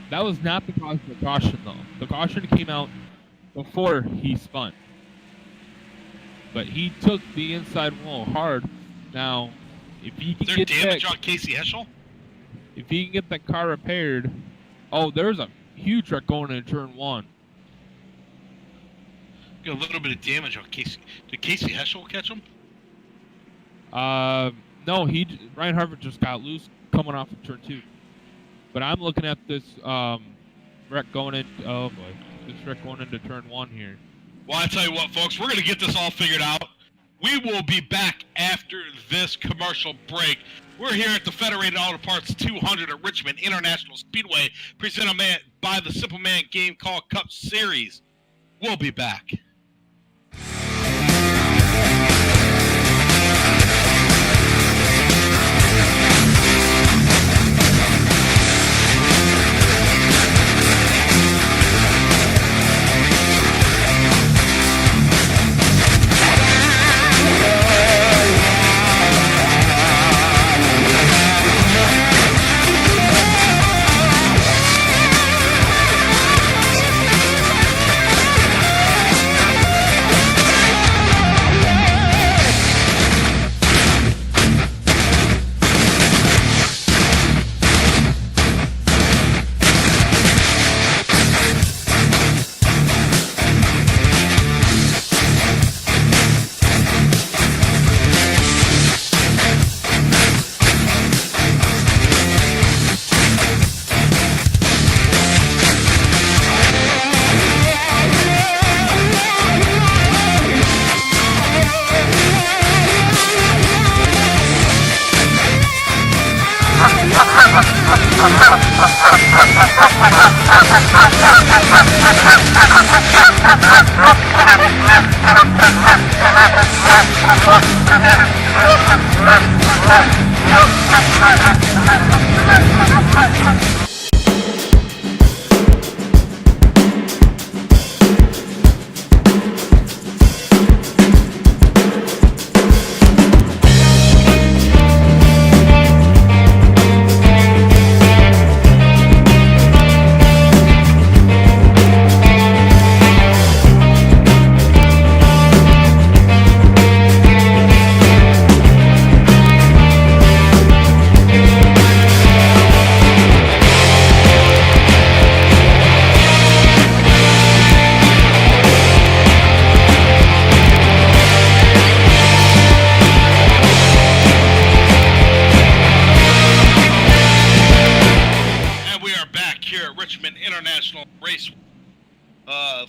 That was not because of the caution, though. The caution came out before he spun. But he took the inside wall hard. Now, if he can get damage on Casey Heschel? If he can get that car repaired, there's a huge wreck going into turn one. Got a little bit of damage on Casey. Did Casey Heschel catch him? No, Ryan Hartford just got loose coming off of turn two. But I'm looking at this wreck going in. Oh boy, this wreck going into turn one here. Well, I tell you what, folks, we're going to get this all figured out. We will be back after this commercial break. We're here at the Federated Auto Parts 200 at Richmond International Speedway, presented by the Simple Man Game Call Cup Series. We'll be back.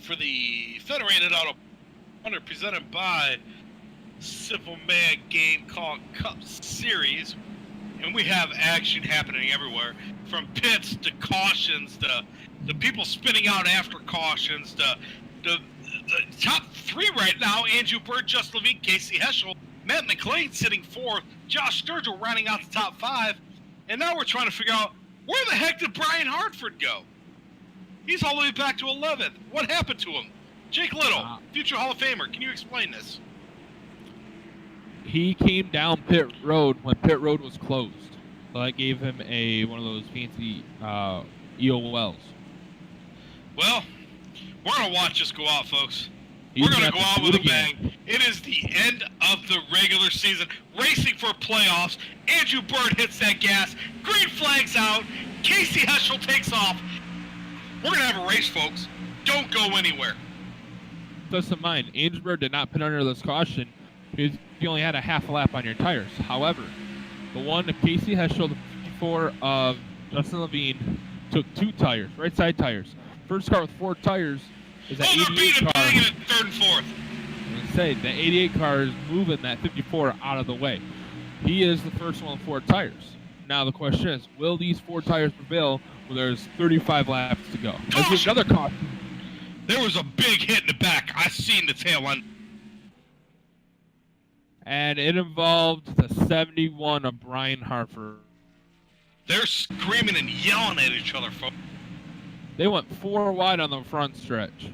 For the Federated Auto 100 presented by Simple Man Game Call Cup Series. And we have action happening everywhere, from pits to cautions to the people spinning out after cautions to the top three right now: Andrew Bird, Justin Levine, Casey Heschel, Matt McLean sitting fourth, Josh Sturgill rounding out the top five. And now we're trying to figure out, where the heck did Brian Hartford go? He's all the way back to 11th. What happened to him? Jake Little, future Hall of Famer. Can you explain this? He came down pit road when pit road was closed. So that gave him one of those fancy EOLs. Well, we're going to watch this go out, folks. He's We're going to go out with a again. bang. It is the end of the regular season. Racing for playoffs. Andrew Bird hits that gas. Green flag's out. Casey Heschel takes off. We're going to have a race, folks. Don't go anywhere. Keep in mind, Andrew Bird did not put under this caution because you only had a half a lap on your tires. However, the one of Casey Heschel, the 54 of Justin Levine, took 2 tires, right side tires. First car with 4 tires is that 88 car. Bang in third and fourth. I'm going to say, the 88 car is moving that 54 out of the way. He is the first one with 4 tires. Now the question is, will these 4 tires prevail when there's 35 laps to go? There's another caution. There was a big hit in the back. I seen the tail end. And it involved the 71 of Brian Harford. They're screaming and yelling at each other, folks. They went 4 wide on the front stretch.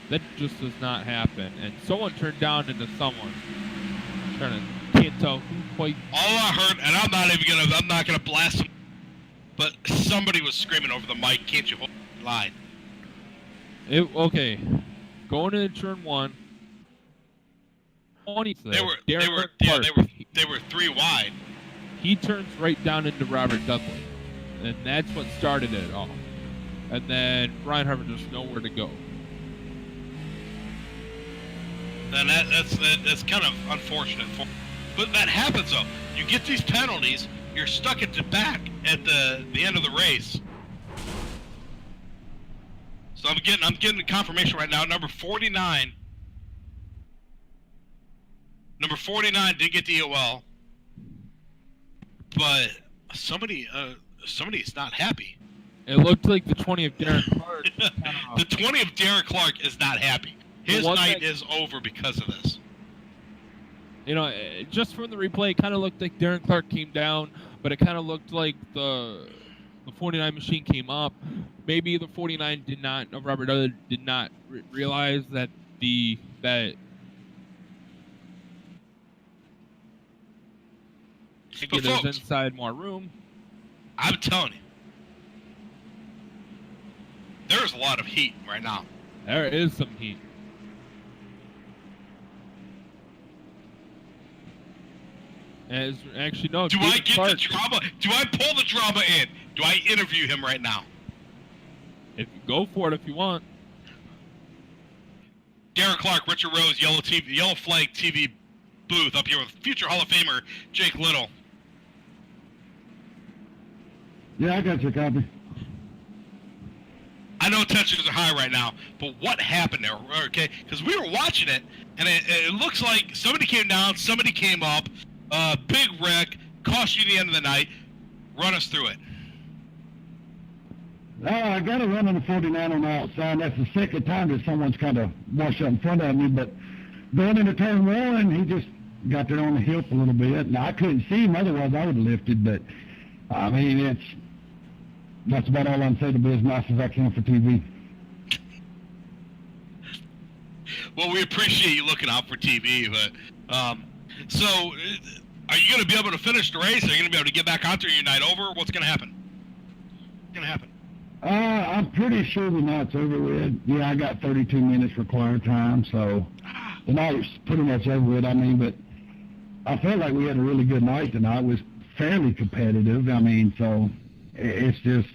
That just does not happen. And someone turned down into someone. Can't tell who quite. All I heard, and I'm not gonna blast them, but somebody was screaming over the mic, "Can't you hold the line?" Okay. Going into turn 1. They were 3 wide. He turns right down into Robert Dudley. And that's what started it all. And then Brian Harford just nowhere to go. And that's kind of unfortunate. But that happens though. You get these penalties, you're stuck at the back at the end of the race. So I'm getting the confirmation right now. Number 49 did get the EOL, but somebody is not happy. It looked like the 20 of Darren Clark. The 20 of Darren Clark is not happy. His night is over because of this. You know, just from the replay, it kind of looked like Darren Clark came down, but it kind of looked like the 49 machine came up. Maybe the 49 did not, Robert Dudley did not realize that get us inside more room. I'm telling you, there's a lot of heat right now. There is some heat. As actually no. Do I get the drama? Do I pull the drama in? Do I interview him right now? If you go for it, if you want. Darren Clark, Richard Rose, Yellow Flag TV booth up here with future Hall of Famer Jake Little. Yeah, I got your copy. I know tensions are high right now, but what happened there? Okay, because we were watching it, and it looks like somebody came down, somebody came up, big wreck, cost you the end of the night. Run us through it. I got a run on the 49 on the outside. That's the second time that someone's kind of washed up in front of me, but going into turn 1, he just got there on the hip a little bit. Now, I couldn't see him, otherwise I would have lifted, but, I mean, that's about all I can say to be as nice as I can for TV. Well, we appreciate you looking out for TV, but, so, are you going to be able to finish the race? Are you going to be able to get back out there your night over? What's going to happen? What's going to happen? I'm pretty sure the night's over with. Yeah, I got 32 minutes required time, so the night's pretty much over with. I mean, but I felt like we had a really good night tonight. It was fairly competitive. I mean, so it's just,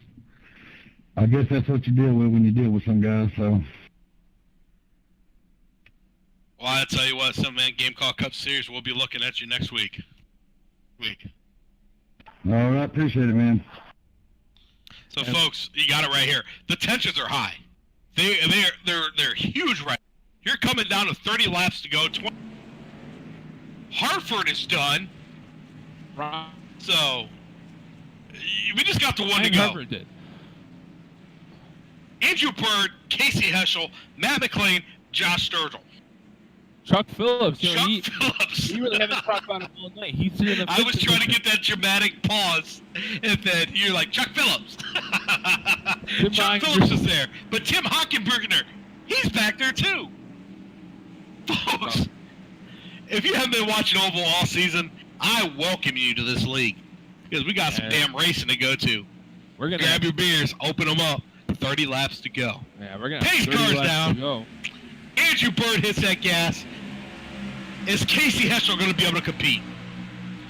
I guess that's what you deal with when you deal with some guys, so. Well, I tell you what, man, Game Call Cup Series, we'll be looking at you next week. All right, appreciate it, man. So, folks, you got it right here. The tensions are high. They're huge right now. You're coming down to 30 laps to go. Hartford is done. Right. So, we just got the one to go. Hartford did. Andrew Bird, Casey Heschel, Matt McLean, Josh Sturgill. Chuck Phillips. Phillips. We really haven't talked about him all night. He's in the I was trying to get that dramatic pause, and then you're like, Chuck Phillips. Chuck Phillips is there. But Tim Hockenberger, he's back there too. Folks, if you haven't been watching Oval all season, I welcome you to this league. because we got some damn racing to go to. We're gonna grab your beers, open them up. 30 laps to go. Yeah, we're gonna. Pace cars down. To go. Andrew Bird hits that gas. Is Casey Heschel going to be able to compete?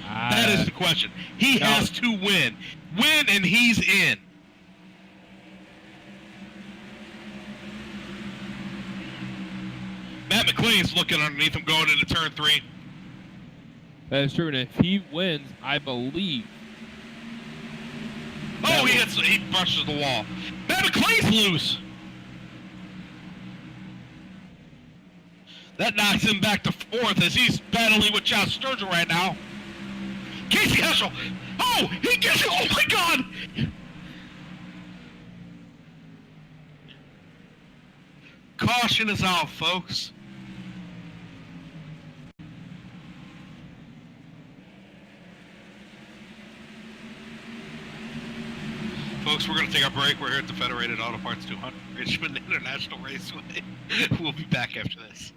That is the question. He has to win. Win, and he's in. Matt McLean's looking underneath him going into turn 3. That is true, and if he wins, I believe. Oh, he brushes the wall. Matt McLean's loose. That knocks him back to 4th as he's battling with Josh Sturgill right now. Casey Heschel. Oh, he gets it. Oh, my God. Caution is out, folks. Folks, we're going to take a break. We're here at the Federated Auto Parts 200 Richmond International Raceway. We'll be back after this.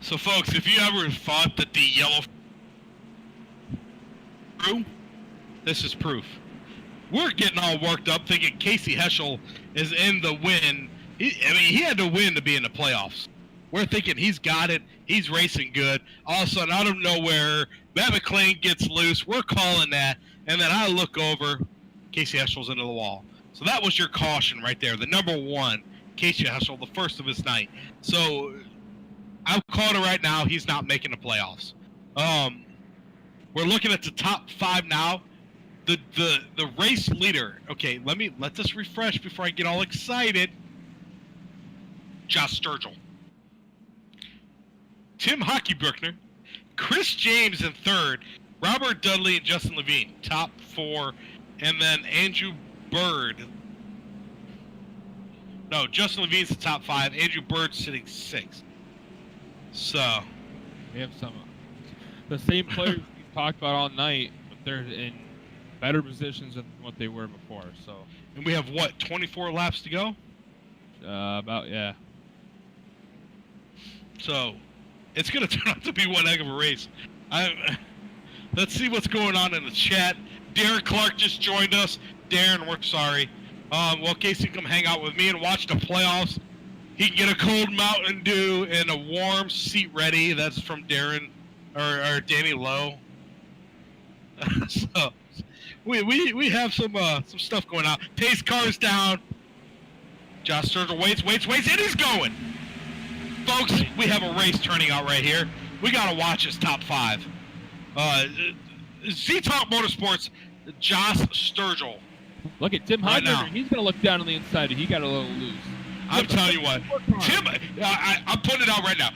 So, folks, if you ever thought that the yellow crew, this is proof. We're getting all worked up thinking Casey Heschel is in the win. He had to win to be in the playoffs. We're thinking he's got it. He's racing good. All of a sudden, out of nowhere, Matt McLean gets loose. We're calling that. And then I look over, Casey Heschel's into the wall. So that was your caution right there. The number 1, Casey Heschel, the first of his night. So I'm calling it right now. He's not making the playoffs. We're looking at the top 5 now. The race leader. Okay, let this refresh before I get all excited. Josh Sturgill, Tim Hockey-Bruckner, Chris James in 3rd, Robert Dudley and Justin Levine, top 4, and then Andrew Bird. No, Justin Levine's the top 5. Andrew Bird sitting 6th. So we have some the same players we talked about all night, but they're in better positions than what they were before. So, and we have what, 24 laps to go? About, yeah. So it's going to turn out to be one heck of a race. Let's see what's going on in the chat. Darren Clark just joined us. Darren, we're sorry. Well, Casey can come hang out with me and watch the playoffs. He can get a cold Mountain Dew and a warm seat ready. That's from Darren or Danny Lowe. So we have some stuff going on. Pace cars down. Josh Sturgill waits, and he's going. Folks, we have a race turning out right here. We got to watch his top 5. Z-Talk Motorsports, Josh Sturgill. Look at Tim Right Heiberger. now. He's going to look down on the inside. He got a little loose. I'm telling you what, Tim, I'm putting it out right now.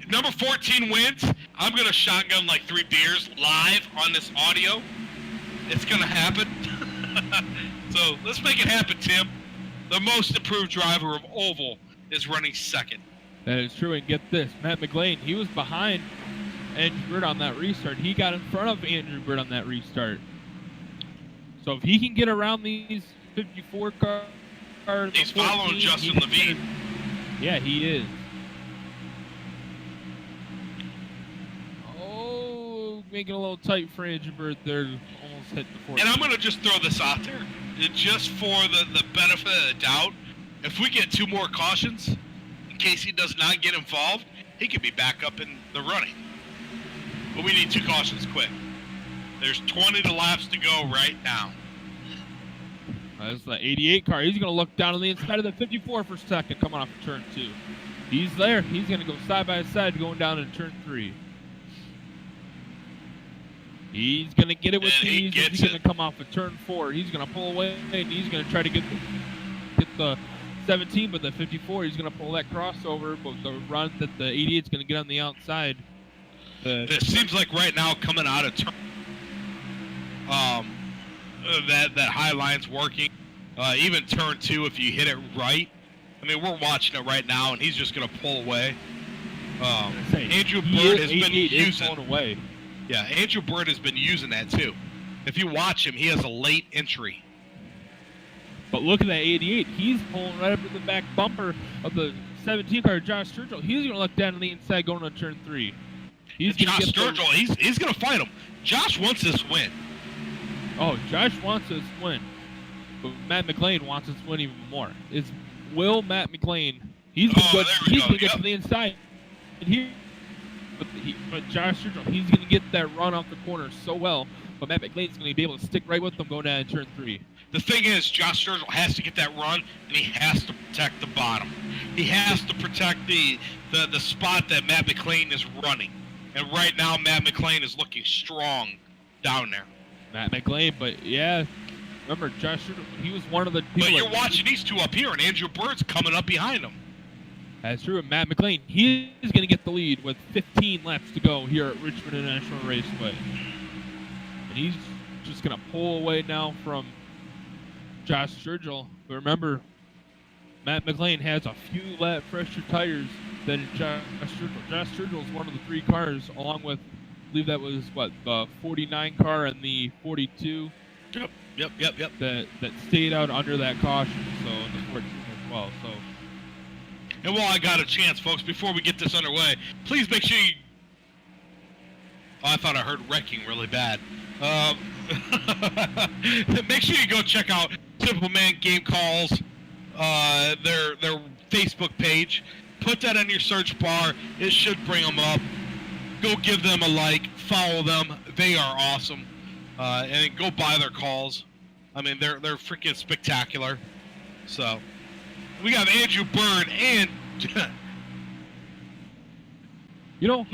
Number 14 wins. I'm going to shotgun like 3 beers live on this audio. It's going to happen. So let's make it happen, Tim. The most improved driver of Oval is running second. That is true. And get this, Matt McLean, he was behind Andrew Bird on that restart. He got in front of Andrew Bird on that restart. So if he can get around these 54 cars, he's following Justin Levine. Yeah, he is. Oh, making a little tight for Andrew Bird there. Almost hit the 14. And I'm going to just throw this out there, just for the benefit of the doubt. If we get 2 more cautions, in case he does not get involved, he could be back up in the running. But we need 2 cautions quick. There's 20 laps to go right now. That's the 88 car. He's going to look down on the inside of the 54 for second, coming off of turn 2. He's there. He's going to go side by side going down in turn 3. He's going to get it with ease. He's going to come off of turn 4. He's going to pull away, and he's going to try to get the 17, but the 54, he's going to pull that crossover, but the run that the 88 is going to get on the outside. It seems like right now coming out of turn, that high line's working. Even turn 2, if you hit it right, I mean, we're watching it right now, and he's just going to pull away. Andrew Bird has been using. Away. Yeah, Andrew Bird has been using that too. If you watch him, he has a late entry. But look at that 88. He's pulling right up to the back bumper of the 17 car, Josh Sturgill. He's going to look down on the inside going on turn 3. Josh Sturgill, he's going to fight him. Josh wants this win. Oh, Josh wants this win. But Matt McLean wants this win even more. Will Matt McLean, he's going to get to the inside. And but Josh Sturgill, he's going to get that run off the corner so well. But Matt McLean's going to be able to stick right with them going down in turn 3. The thing is, Josh Sturgill has to get that run, and he has to protect the bottom. He has to protect the spot that Matt McLean is running. And right now, Matt McLean is looking strong down there. Matt McLean, but yeah, remember, Josh Sturgill, he was one of the people. But you're watching these 2 up here, and Andrew Bird's coming up behind him. That's true. And Matt McLean, he is going to get the lead with 15 laps to go here at Richmond International Raceway. And he's just going to pull away now from Josh Sturgill. But remember, Matt McLean has a few lap fresher tires than Josh Sturgill. Josh Sturgill is one of the 3 cars, along with, I believe that was, the 49 car and the 42. Yep. That stayed out under that caution, so the 14 as well. So. And while I got a chance, folks, before we get this underway, please make sure you... Oh, I thought I heard wrecking really bad. Make sure you go check out Simple Man Game Calls, their Facebook page. Put that in your search bar. It should bring them up. Go give them a like. Follow them. They are awesome. And go buy their calls. I mean, they're freaking spectacular. So... we got Andrew Bird and... you know,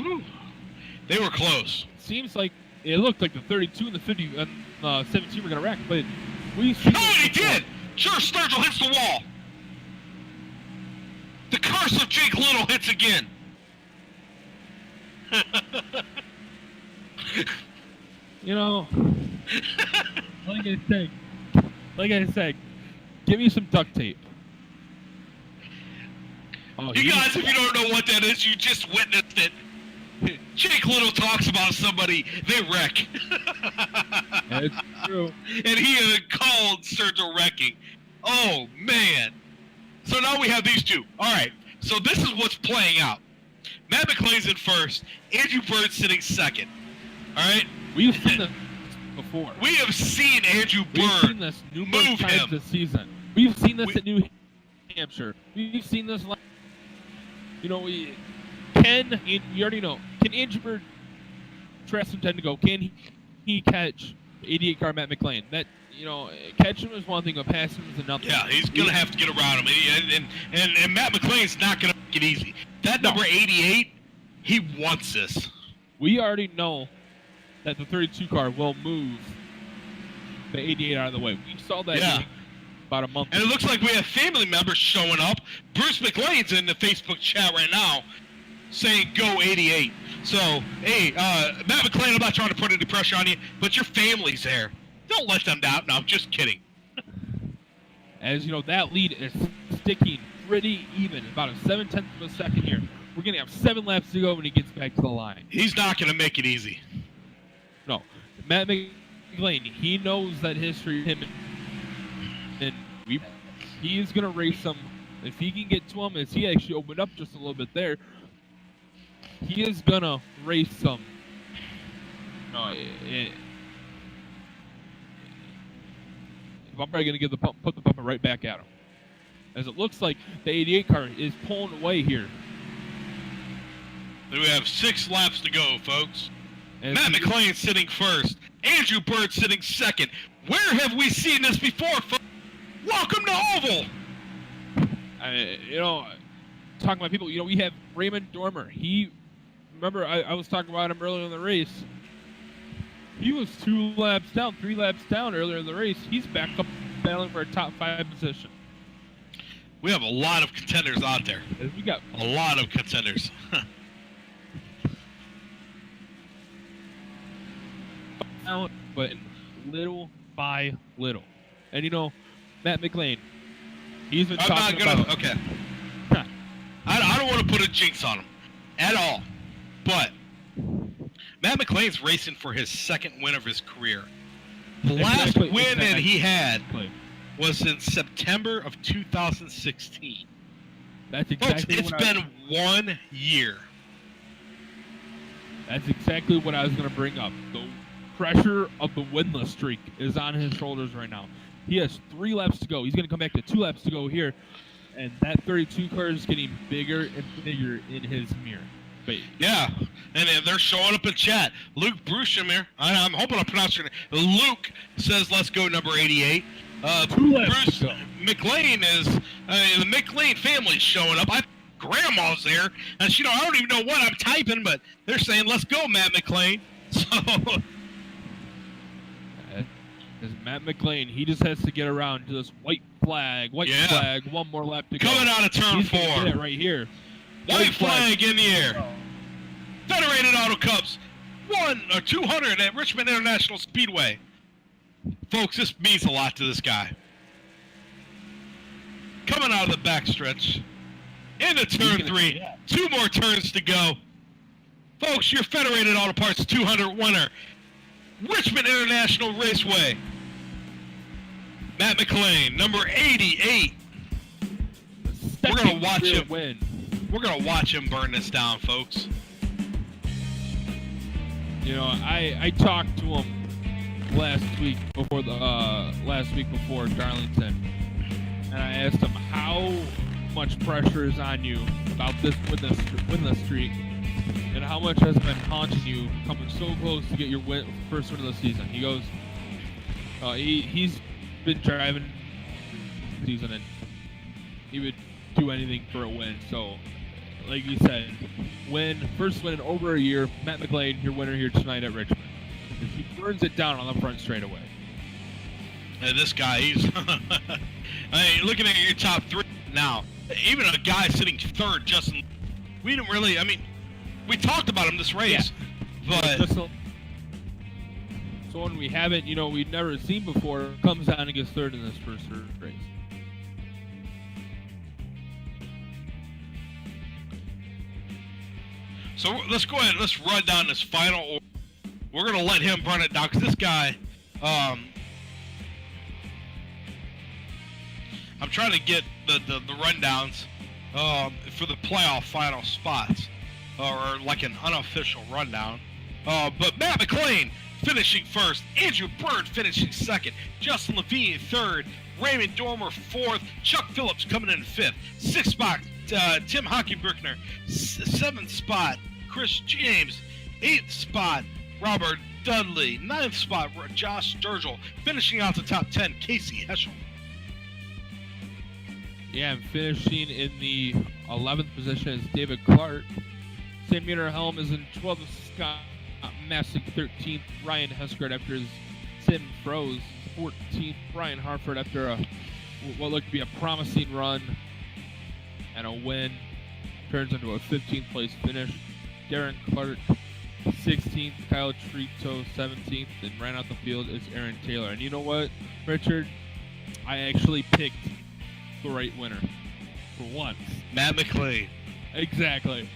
they were close. Seems like it looked like the 32 and the 50 and 17 were going to wreck, but we've seen... Oh, he did! Sure, Sturgill hits the wall. The curse of Jake Little hits again. You know, like I said, give me some duct tape. Oh, you guys, if you don't know what that is, you just witnessed it. Jake Little talks about somebody, they wreck. That's true. And he called Sturgill wrecking. Oh, man. So now we have these 2. All right, so this is what's playing out. Matt McLean's in first. Andrew Bird's sitting second. All right? We've seen this before. We have seen Andrew Bird We've seen this numerous times this season. We've seen this at New Hampshire. We've seen this... You know, you already know, can Andrew Bird trust him 10 to go? Can he catch 88 car Matt McLean? That catching him is one thing, but passing him is another. Yeah, he's going to have to get around him. And Matt McLean's not going to make it easy. That number 88, he wants this. We already know that the 32 car will move the 88 out of the way. We saw that about a month ago. And it looks like we have family members showing up. Bruce McLean's in the Facebook chat right now saying go 88. So, hey, Matt McLean, I'm not trying to put any pressure on you, but your family's there. Don't let them down. No, I'm just kidding. As you know, that lead is sticking pretty even, about a 0.7 of a second here. We're going to have 7 laps to go when he gets back to the line. He's not going to make it easy. No. Matt McLean, he knows that history, and he is going to race him. If he can get to him, as he actually opened up just a little bit there, he is going to race him. I'm probably going to put the bumper right back at him. As it looks like the 88 car is pulling away here. We have 6 laps to go, folks. And Matt McLean sitting first. Andrew Bird sitting second. Where have we seen this before, folks? Welcome to Oval. Talking about people, we have Raymond Dormer. Remember, I was talking about him earlier in the race. He was 3 laps down earlier in the race. He's back up battling for a top 5 position. We have a lot of contenders out there. We got a lot of contenders. But little by little. And Matt McLean, he's been talking about... Okay. I don't want to put a jinx on him at all. But Matt McLean's racing for his 2nd win of his career. The last win that he had was in September of 2016. That's exactly Folks, it's been 1 year. That's exactly what I was going to bring up. The pressure of the winless streak is on his shoulders right now. He has 3 laps to go. He's going to come back to 2 laps to go here. And that 32 car is getting bigger and bigger in his mirror. But, yeah, and they're showing up in chat. Luke Bruchemir, I'm hoping I pronounced your name. Luke says, let's go number 88. Bruce McLean is, the McLean family's showing up. Grandma's there, and I don't even know what I'm typing, but they're saying, let's go, Matt McLean. So... As Matt McLean, he just has to get around to this white flag, 1 more lap to go. Coming out of turn 4. Get it right here. White flag in the air. Federated Auto Cups 200 at Richmond International Speedway. Folks, this means a lot to this guy. Coming out of the backstretch into turn 3. 2 more turns to go. Folks, your Federated Auto Parts 200 winner, Richmond International Raceway. Matt McLean, number 88. We're gonna watch him win. We're gonna watch him burn this down, folks. I talked to him last week before Darlington, and I asked him how much pressure is on you about this winless streak, and how much has been haunting you, coming so close to get your first win of the season. He goes, he's been driving the season, and he would do anything for a win. So, like you said, first win in over a year. Matt McLean, your winner here tonight at Richmond. He burns it down on the front straightaway. And this guy, he's looking at your top 3 now. Even a guy sitting 3rd, Justin. We didn't really. We talked about him this race, but someone we haven't, we've never seen before, comes down and gets 3rd in this first race. So let's go ahead. Let's run down this final order. We're gonna let him run it down because this guy. I'm trying to get the rundowns for the playoff final spots, or like an unofficial rundown. But Matt McLean finishing 1st, Andrew Bird finishing 2nd, Justin Levine 3rd, Raymond Dormer 4th, Chuck Phillips coming in 5th, 6th spot Tim Hockey-Brickner, 7th spot Chris James, 8th spot Robert Dudley. 9th spot, Josh Sturgill. Finishing out the top 10, Casey Heschel. Yeah, and finishing in the 11th position is David Clark. Sam Helm is in 12th. Scott Messick 13th. Ryan Heskard after his Sim froze 14th. Brian Harford after what looked to be a promising run and a win turns into a 15th place finish. Darren Clark 16th. Kyle Trito 17th. And ran out the field is Aaron Taylor. And you know what, Richard? I actually picked the right winner for once. Matt McLean. Exactly.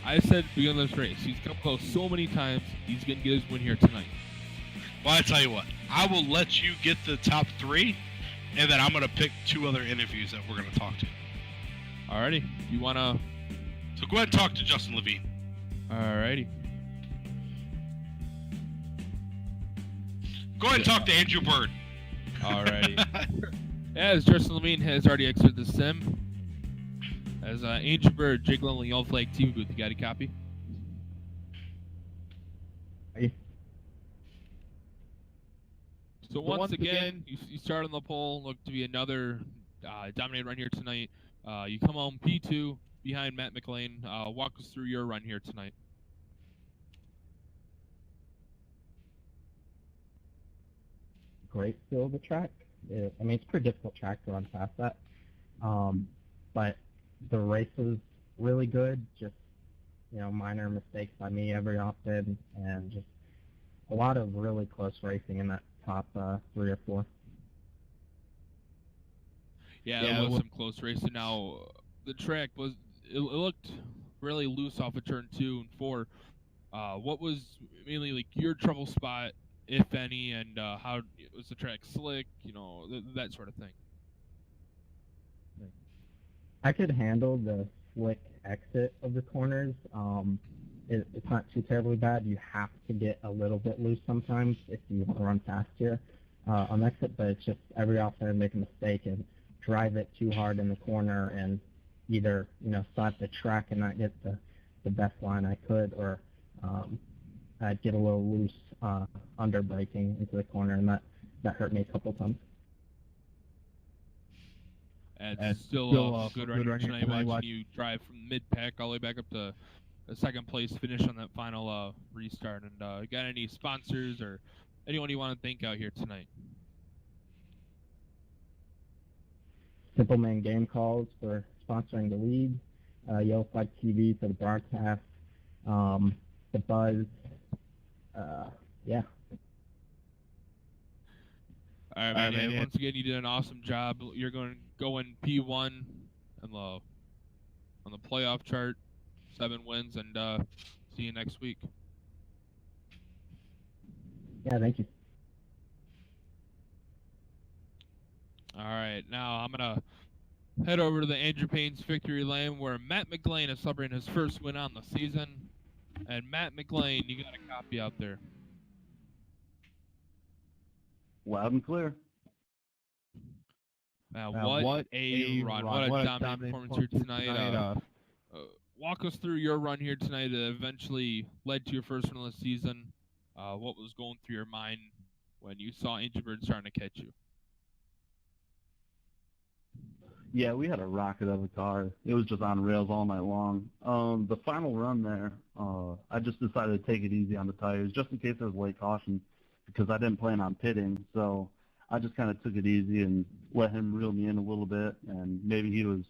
I said begin this race. He's come close so many times. He's gonna get his win here tonight. Well, I tell you what, I will let you get the top 3, and then I'm gonna pick 2 other interviews that we're gonna talk to. Alrighty. You wanna? So go ahead and talk to Justin Levine. Alrighty. Go ahead and talk to Andrew Bird. Alrighty. As Justin Levine has already exited the sim. As Andrew Bird jiggling the yellow flag TV booth, you got a copy? Hey. So once again, you start on the pole. Look to be another dominated run here tonight. You come home P2 behind Matt McLean. Walk us through your run here tonight. Great feel of the track. I mean, it's a pretty difficult track to run past that. But the race was really good. Just, minor mistakes by me every often, and just a lot of really close racing in that top 3 or 4. Yeah, there was some close racing. Now, the track it looked really loose off of turn 2 and 4. What was mainly like your trouble spot, if any, and how was the track slick? That sort of thing. I could handle the slick exit of the corners. It's not too terribly bad. You have to get a little bit loose sometimes if you want to run fast here on exit, but it's just every often I make a mistake and drive it too hard in the corner and either slap the track and not get the best line I could, or I'd get a little loose under braking into the corner, and that hurt me a couple times. And still a good run here tonight, watching you drive from mid-pack all the way back up to a second place finish on that final restart. And got any sponsors or anyone you want to thank out here tonight? Simple Man Game Calls for sponsoring the league, Yellow Flag TV for the broadcast, the Buzz, yeah. All right, man. Once again, you did an awesome job. You're going P1 on the playoff chart, 7 wins, and see you next week. Yeah, thank you. All right, now I'm gonna head over to the Andrew Payne's Victory Lane, where Matt McLean is celebrating his first win on the season. And Matt McLean, you got a copy out there. Loud and clear. What a run. What a dominant performance here tonight. Walk us through your run here tonight that eventually led to your first win of the season. What was going through your mind when you saw Andrew Bird starting to catch you? Yeah, we had a rocket of a car. It was just on rails all night long. The final run there, I just decided to take it easy on the tires just in case there was late caution, because I didn't plan on pitting. So I just kind of took it easy and let him reel me in a little bit, and maybe he was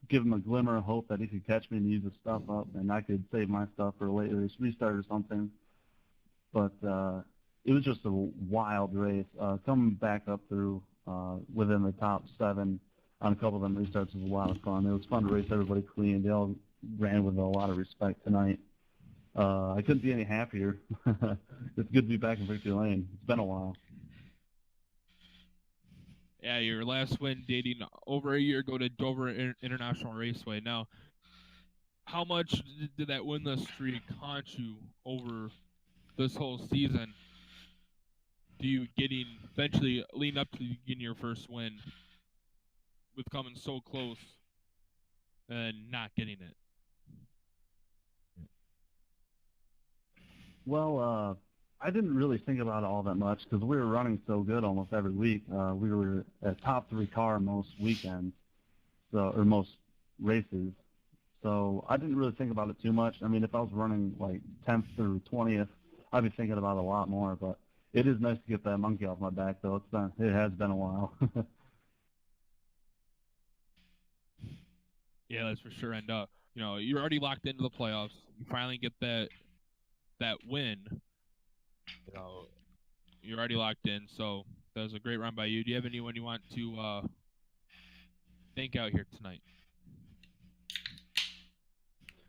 give him a glimmer of hope that he could catch me and use his stuff up, and I could save my stuff for a late race restart or something. But it was just a wild race. Coming back up through within the top 7 on a couple of them restarts was a lot of fun. It was fun to race everybody clean. They all ran with a lot of respect tonight. I couldn't be any happier. It's good to be back in Victory Lane. It's been a while. Yeah, your last win dating over a year ago to Dover International Raceway. Now, how much did that winless streak haunt you over this whole season? Do you eventually lean up to getting your first win with coming so close and not getting it? Well, I didn't really think about it all that much because we were running so good almost every week. We were a top 3 car most weekends, or most races. So I didn't really think about it too much. I mean, if I was running like 10th through 20th, I'd be thinking about it a lot more. But it is nice to get that monkey off my back, though. It has been a while. Yeah, that's for sure. And you know, you're already locked into the playoffs. You finally get that win. You know, you're already locked in. So that was a great run by you. Do you have anyone you want to thank out here tonight?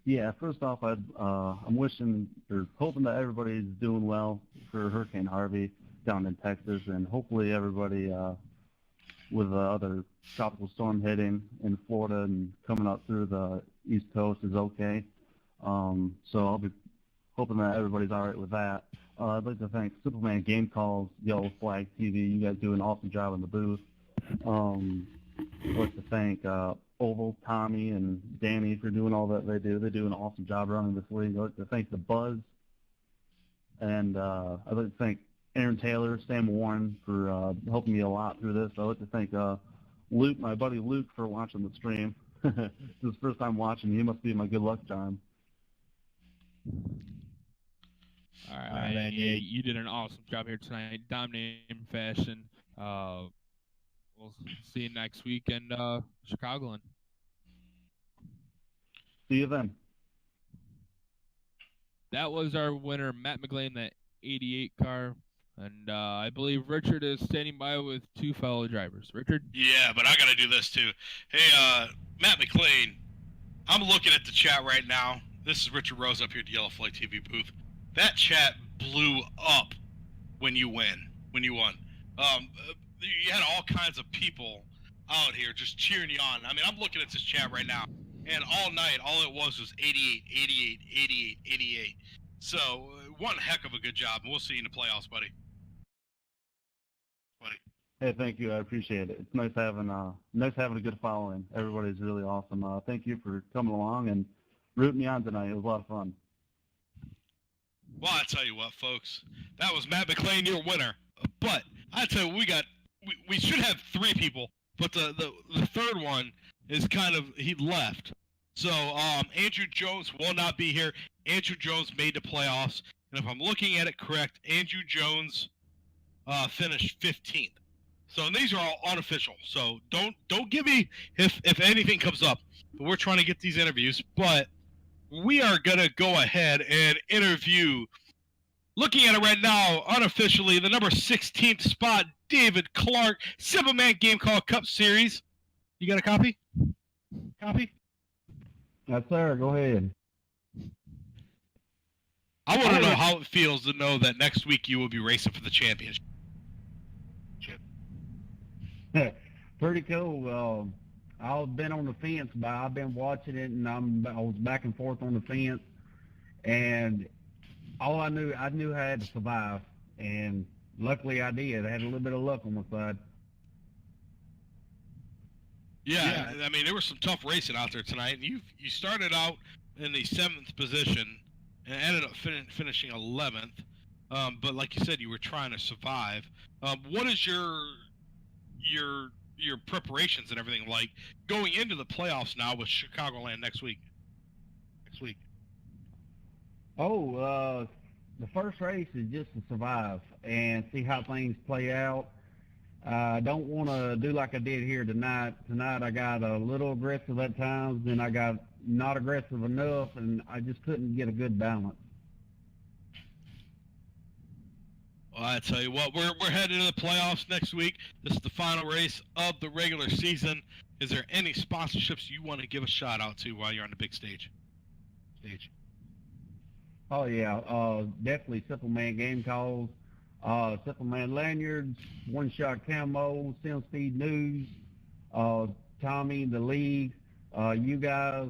Yeah, first off, I'm wishing or hoping that everybody's doing well for Hurricane Harvey down in Texas, and hopefully everybody with the other tropical storm hitting in Florida and coming up through the East Coast is okay. So I'll be hoping that everybody's all right with that. I'd like to thank Superman Game Calls, Yellow Flag TV. You guys do an awesome job in the booth. I'd like to thank Oval, Tommy, and Danny for doing all that they do. They do an awesome job running this league. I'd like to thank the Buzz. And I'd like to thank Aaron Taylor, Sam Warren for helping me a lot through this. I'd like to thank Luke, my buddy Luke, for watching the stream. This is his first time watching. He must be my good luck charm. All right, man. Yeah, you did an awesome job here tonight, dominating fashion. We'll see you next week in Chicagoland. See you then. That was our winner, Matt McLean, that 88 car. And I believe Richard is standing by with 2 fellow drivers. Richard? Yeah, but I got to do this too. Hey, Matt McLean, I'm looking at the chat right now. This is Richard Rose up here at the Yellow Flag TV booth. That chat blew up when you won. You had all kinds of people out here just cheering you on. I mean, I'm looking at this chat right now, and all night, all it was 88, 88, 88, 88. So, one heck of a good job, and we'll see you in the playoffs, buddy. Hey, thank you. I appreciate it. It's nice having a good following. Everybody's really awesome. Thank you for coming along and rooting me on tonight. It was a lot of fun. Well, I tell you what, folks, that was Matt McLean, your winner. But I tell you, we should have 3 people, but the third one is he left. So Andrew Jones will not be here. Andrew Jones made the playoffs, and if I'm looking at it correct, Andrew Jones finished 15th. So and these are all unofficial. So don't give me if anything comes up. But we're trying to get these interviews, but we are gonna go ahead and interview. Looking at it right now, unofficially, the number 16th spot, David Clark, Simple Man Game Call Cup Series. You got a copy? Copy? Yes, sir. Go ahead. I want to know how it feels to know that next week you will be racing for the championship. Pretty cool. I've been on the fence, but I've been watching it, and I was back and forth on the fence, and all I knew I had to survive, and luckily I did. I had a little bit of luck on my side. Yeah, I mean, there was some tough racing out there tonight, and you started out in the 7th position and ended up finishing 11th. But like you said, you were trying to survive. What is your preparations and everything like going into the playoffs now with Chicagoland next week? Oh, the first race is just to survive and see how things play out. I don't want to do like I did here tonight. Tonight I got a little aggressive at times, then I got not aggressive enough, and I just couldn't get a good balance. Well, I tell you what, we're heading to the playoffs next week. This is the final race of the regular season. Is there any sponsorships you want to give a shout out to while you're on the big stage? Oh yeah, definitely Simple Man Game Calls, Simple Man Lanyards, One Shot Camo, Sim Speed News, Tommy, the league, you guys,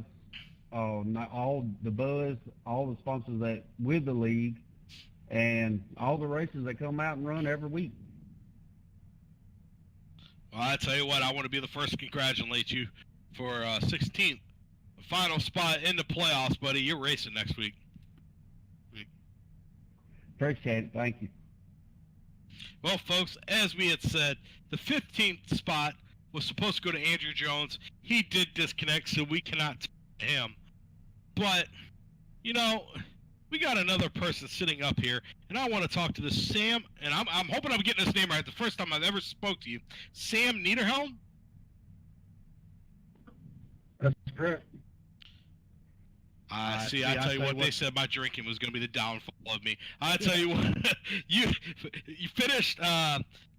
all the Buzz, all the sponsors that with the league, and all the races that come out and run every week. Well, I tell you what, I want to be the first to congratulate you for 16th, final spot in the playoffs, buddy. You're racing next week. Appreciate it. Thank you. Well, folks, as we had said, the 15th spot was supposed to go to Andrew Jones. He did disconnect, so we cannot take him. But, you know, we got another person sitting up here, and I want to talk to this Sam, and I'm hoping I'm getting his name right the first time I've ever spoke to you. Sam Niederhelm? That's correct. See, I tell you what, they said my drinking was going to be the downfall of me. I tell you what, you finished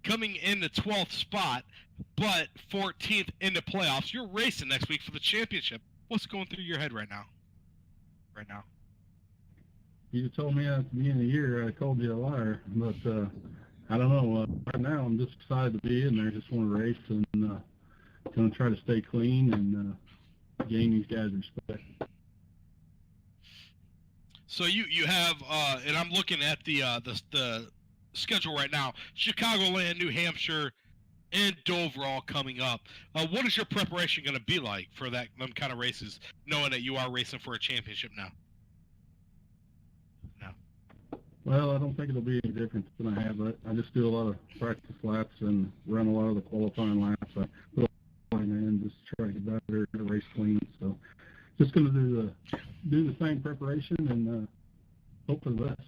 coming in the 12th spot, but 14th in the playoffs. You're racing next week for the championship. What's going through your head right now? You told me at the beginning of the year I called you a liar, but I don't know. Right now I'm just excited to be in there. Just want to race and going to try to stay clean and gain these guys respect. So you have, and I'm looking at the schedule right now. Chicagoland, New Hampshire, and Dover all coming up. What is your preparation going to be like for them kind of races, knowing that you are racing for a championship now? Well, I don't think it'll be any different than I have. I just do a lot of practice laps and run a lot of the qualifying laps. I put in just try to get better and race clean. So just going to do the same preparation and hope for the best.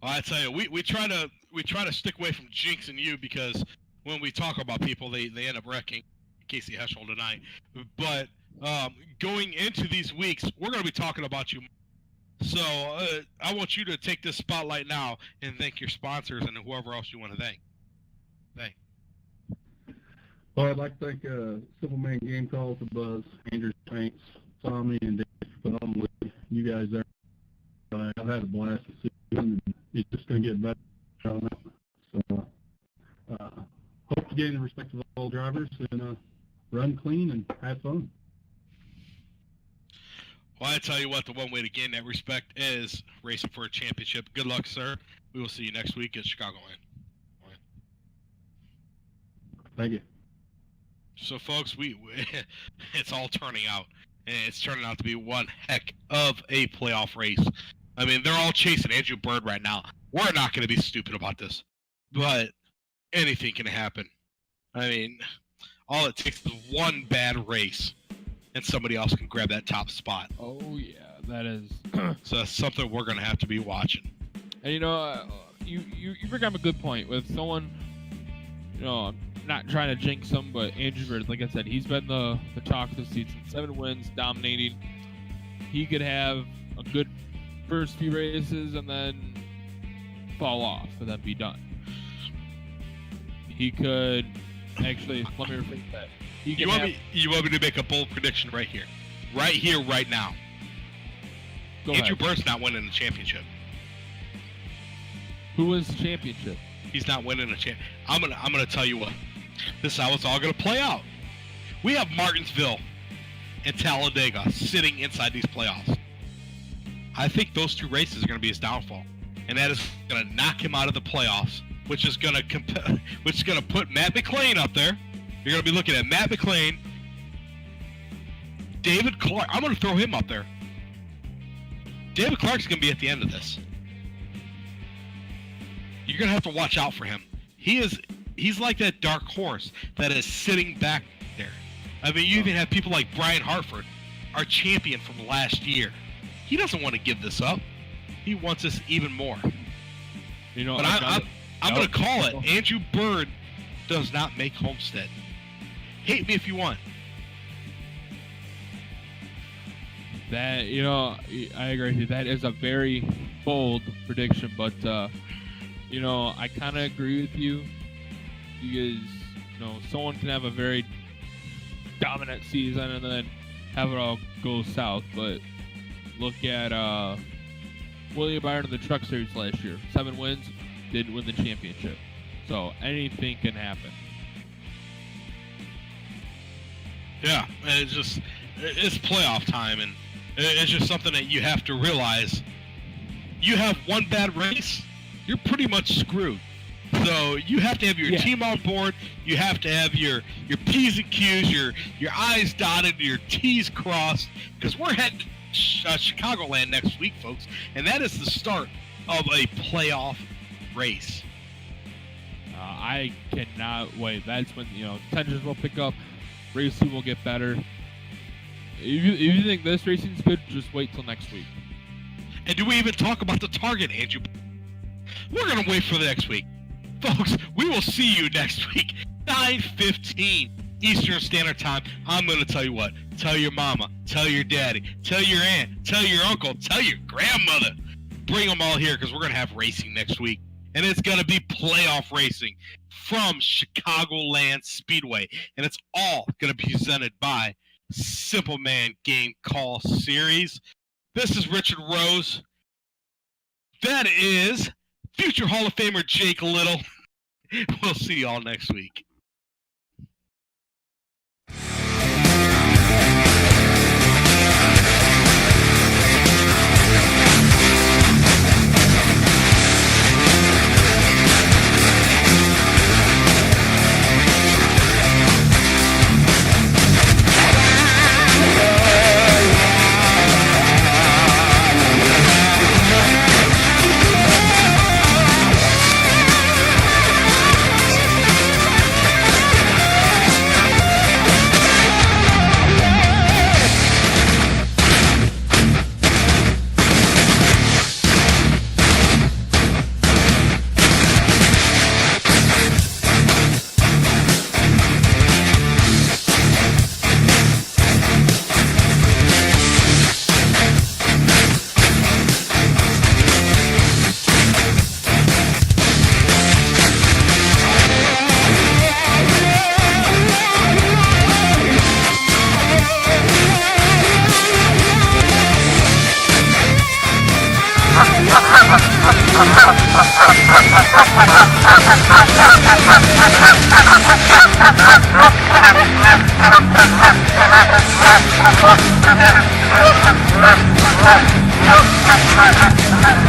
Well, I tell you, we try to stick away from jinxing you, because when we talk about people, they end up wrecking. Casey Heschel tonight. But going into these weeks, we're going to be talking about you. So I want you to take this spotlight now and thank your sponsors and whoever else you want to thank. Well, I'd like to thank Simple Man Game Calls, The Buzz, Andrew Saints, Tommy, and Dave for filming with you guys there. I've had a blast this season, and it's just going to get better on that. So hope to gain the respect of all drivers and run clean and have fun. Well, I tell you what, the one way to gain that respect is racing for a championship. Good luck, sir. We will see you next week at Chicagoland. Thank you. So, folks, it's all turning out, and it's turning out to be one heck of a playoff race. I mean, they're all chasing Andrew Bird right now. We're not going to be stupid about this, but anything can happen. I mean, all it takes is one bad race, and somebody else can grab that top spot. Oh yeah, that is. So that's something we're going to have to be watching. And you know, you bring up a good point with someone. You know, I'm not trying to jinx him, but Andrew Bird, like I said, he's been the talk of the season. 7 wins, dominating. He could have a good first few races and then fall off and then be done. He could actually. Let me rephrase that. You want me to make a bold prediction right here, right now? Go Andrew ahead. Bird's not winning the championship. Who wins the championship? He's not winning a champ. I'm gonna tell you what. This is how it's all gonna play out. We have Martinsville and Talladega sitting inside these playoffs. I think those two races are gonna be his downfall, and that is gonna knock him out of the playoffs, which is gonna put Matt McLean up there. You're gonna be looking at Matt McLean, David Clark. I'm gonna throw him up there. David Clark's gonna be at the end of this. You're gonna have to watch out for him. He's like that dark horse that is sitting back there. I mean, you even have people like Brian Hartford, our champion from last year. He doesn't want to give this up. He wants this even more. You know, but I'm gonna call it. Andrew Bird does not make Homestead. Hate me if you want. That, you know, I agree with you. That is a very bold prediction, but you know, I kind of agree with you because, you know, someone can have a very dominant season and then have it all go south. But look at William Byron in the Truck Series last year. 7 wins, didn't win the championship. So anything can happen. Yeah, it's playoff time, and it's just something that you have to realize. You have one bad race, you're pretty much screwed. So you have to have your team on board. You have to have your P's and Q's, your I's dotted, your T's crossed, because we're heading Chicagoland next week, folks, and that is the start of a playoff race. I cannot wait. That's when, tensions will pick up, racing will get better. If you think this racing's good, just wait till next week. And do we even talk about the target, Andrew? We're going to wait for the next week. Folks, we will see you next week, 9:15 Eastern Standard Time. I'm going to tell you what. Tell your mama, tell your daddy, tell your aunt, tell your uncle, tell your grandmother. Bring them all here because we're going to have racing next week. And it's going to be playoff racing from Chicagoland Speedway. And it's all going to be presented by Simple Man Game Call Series. This is Richard Rose. That is future Hall of Famer Jake Little. We'll see you all next week. Thank you.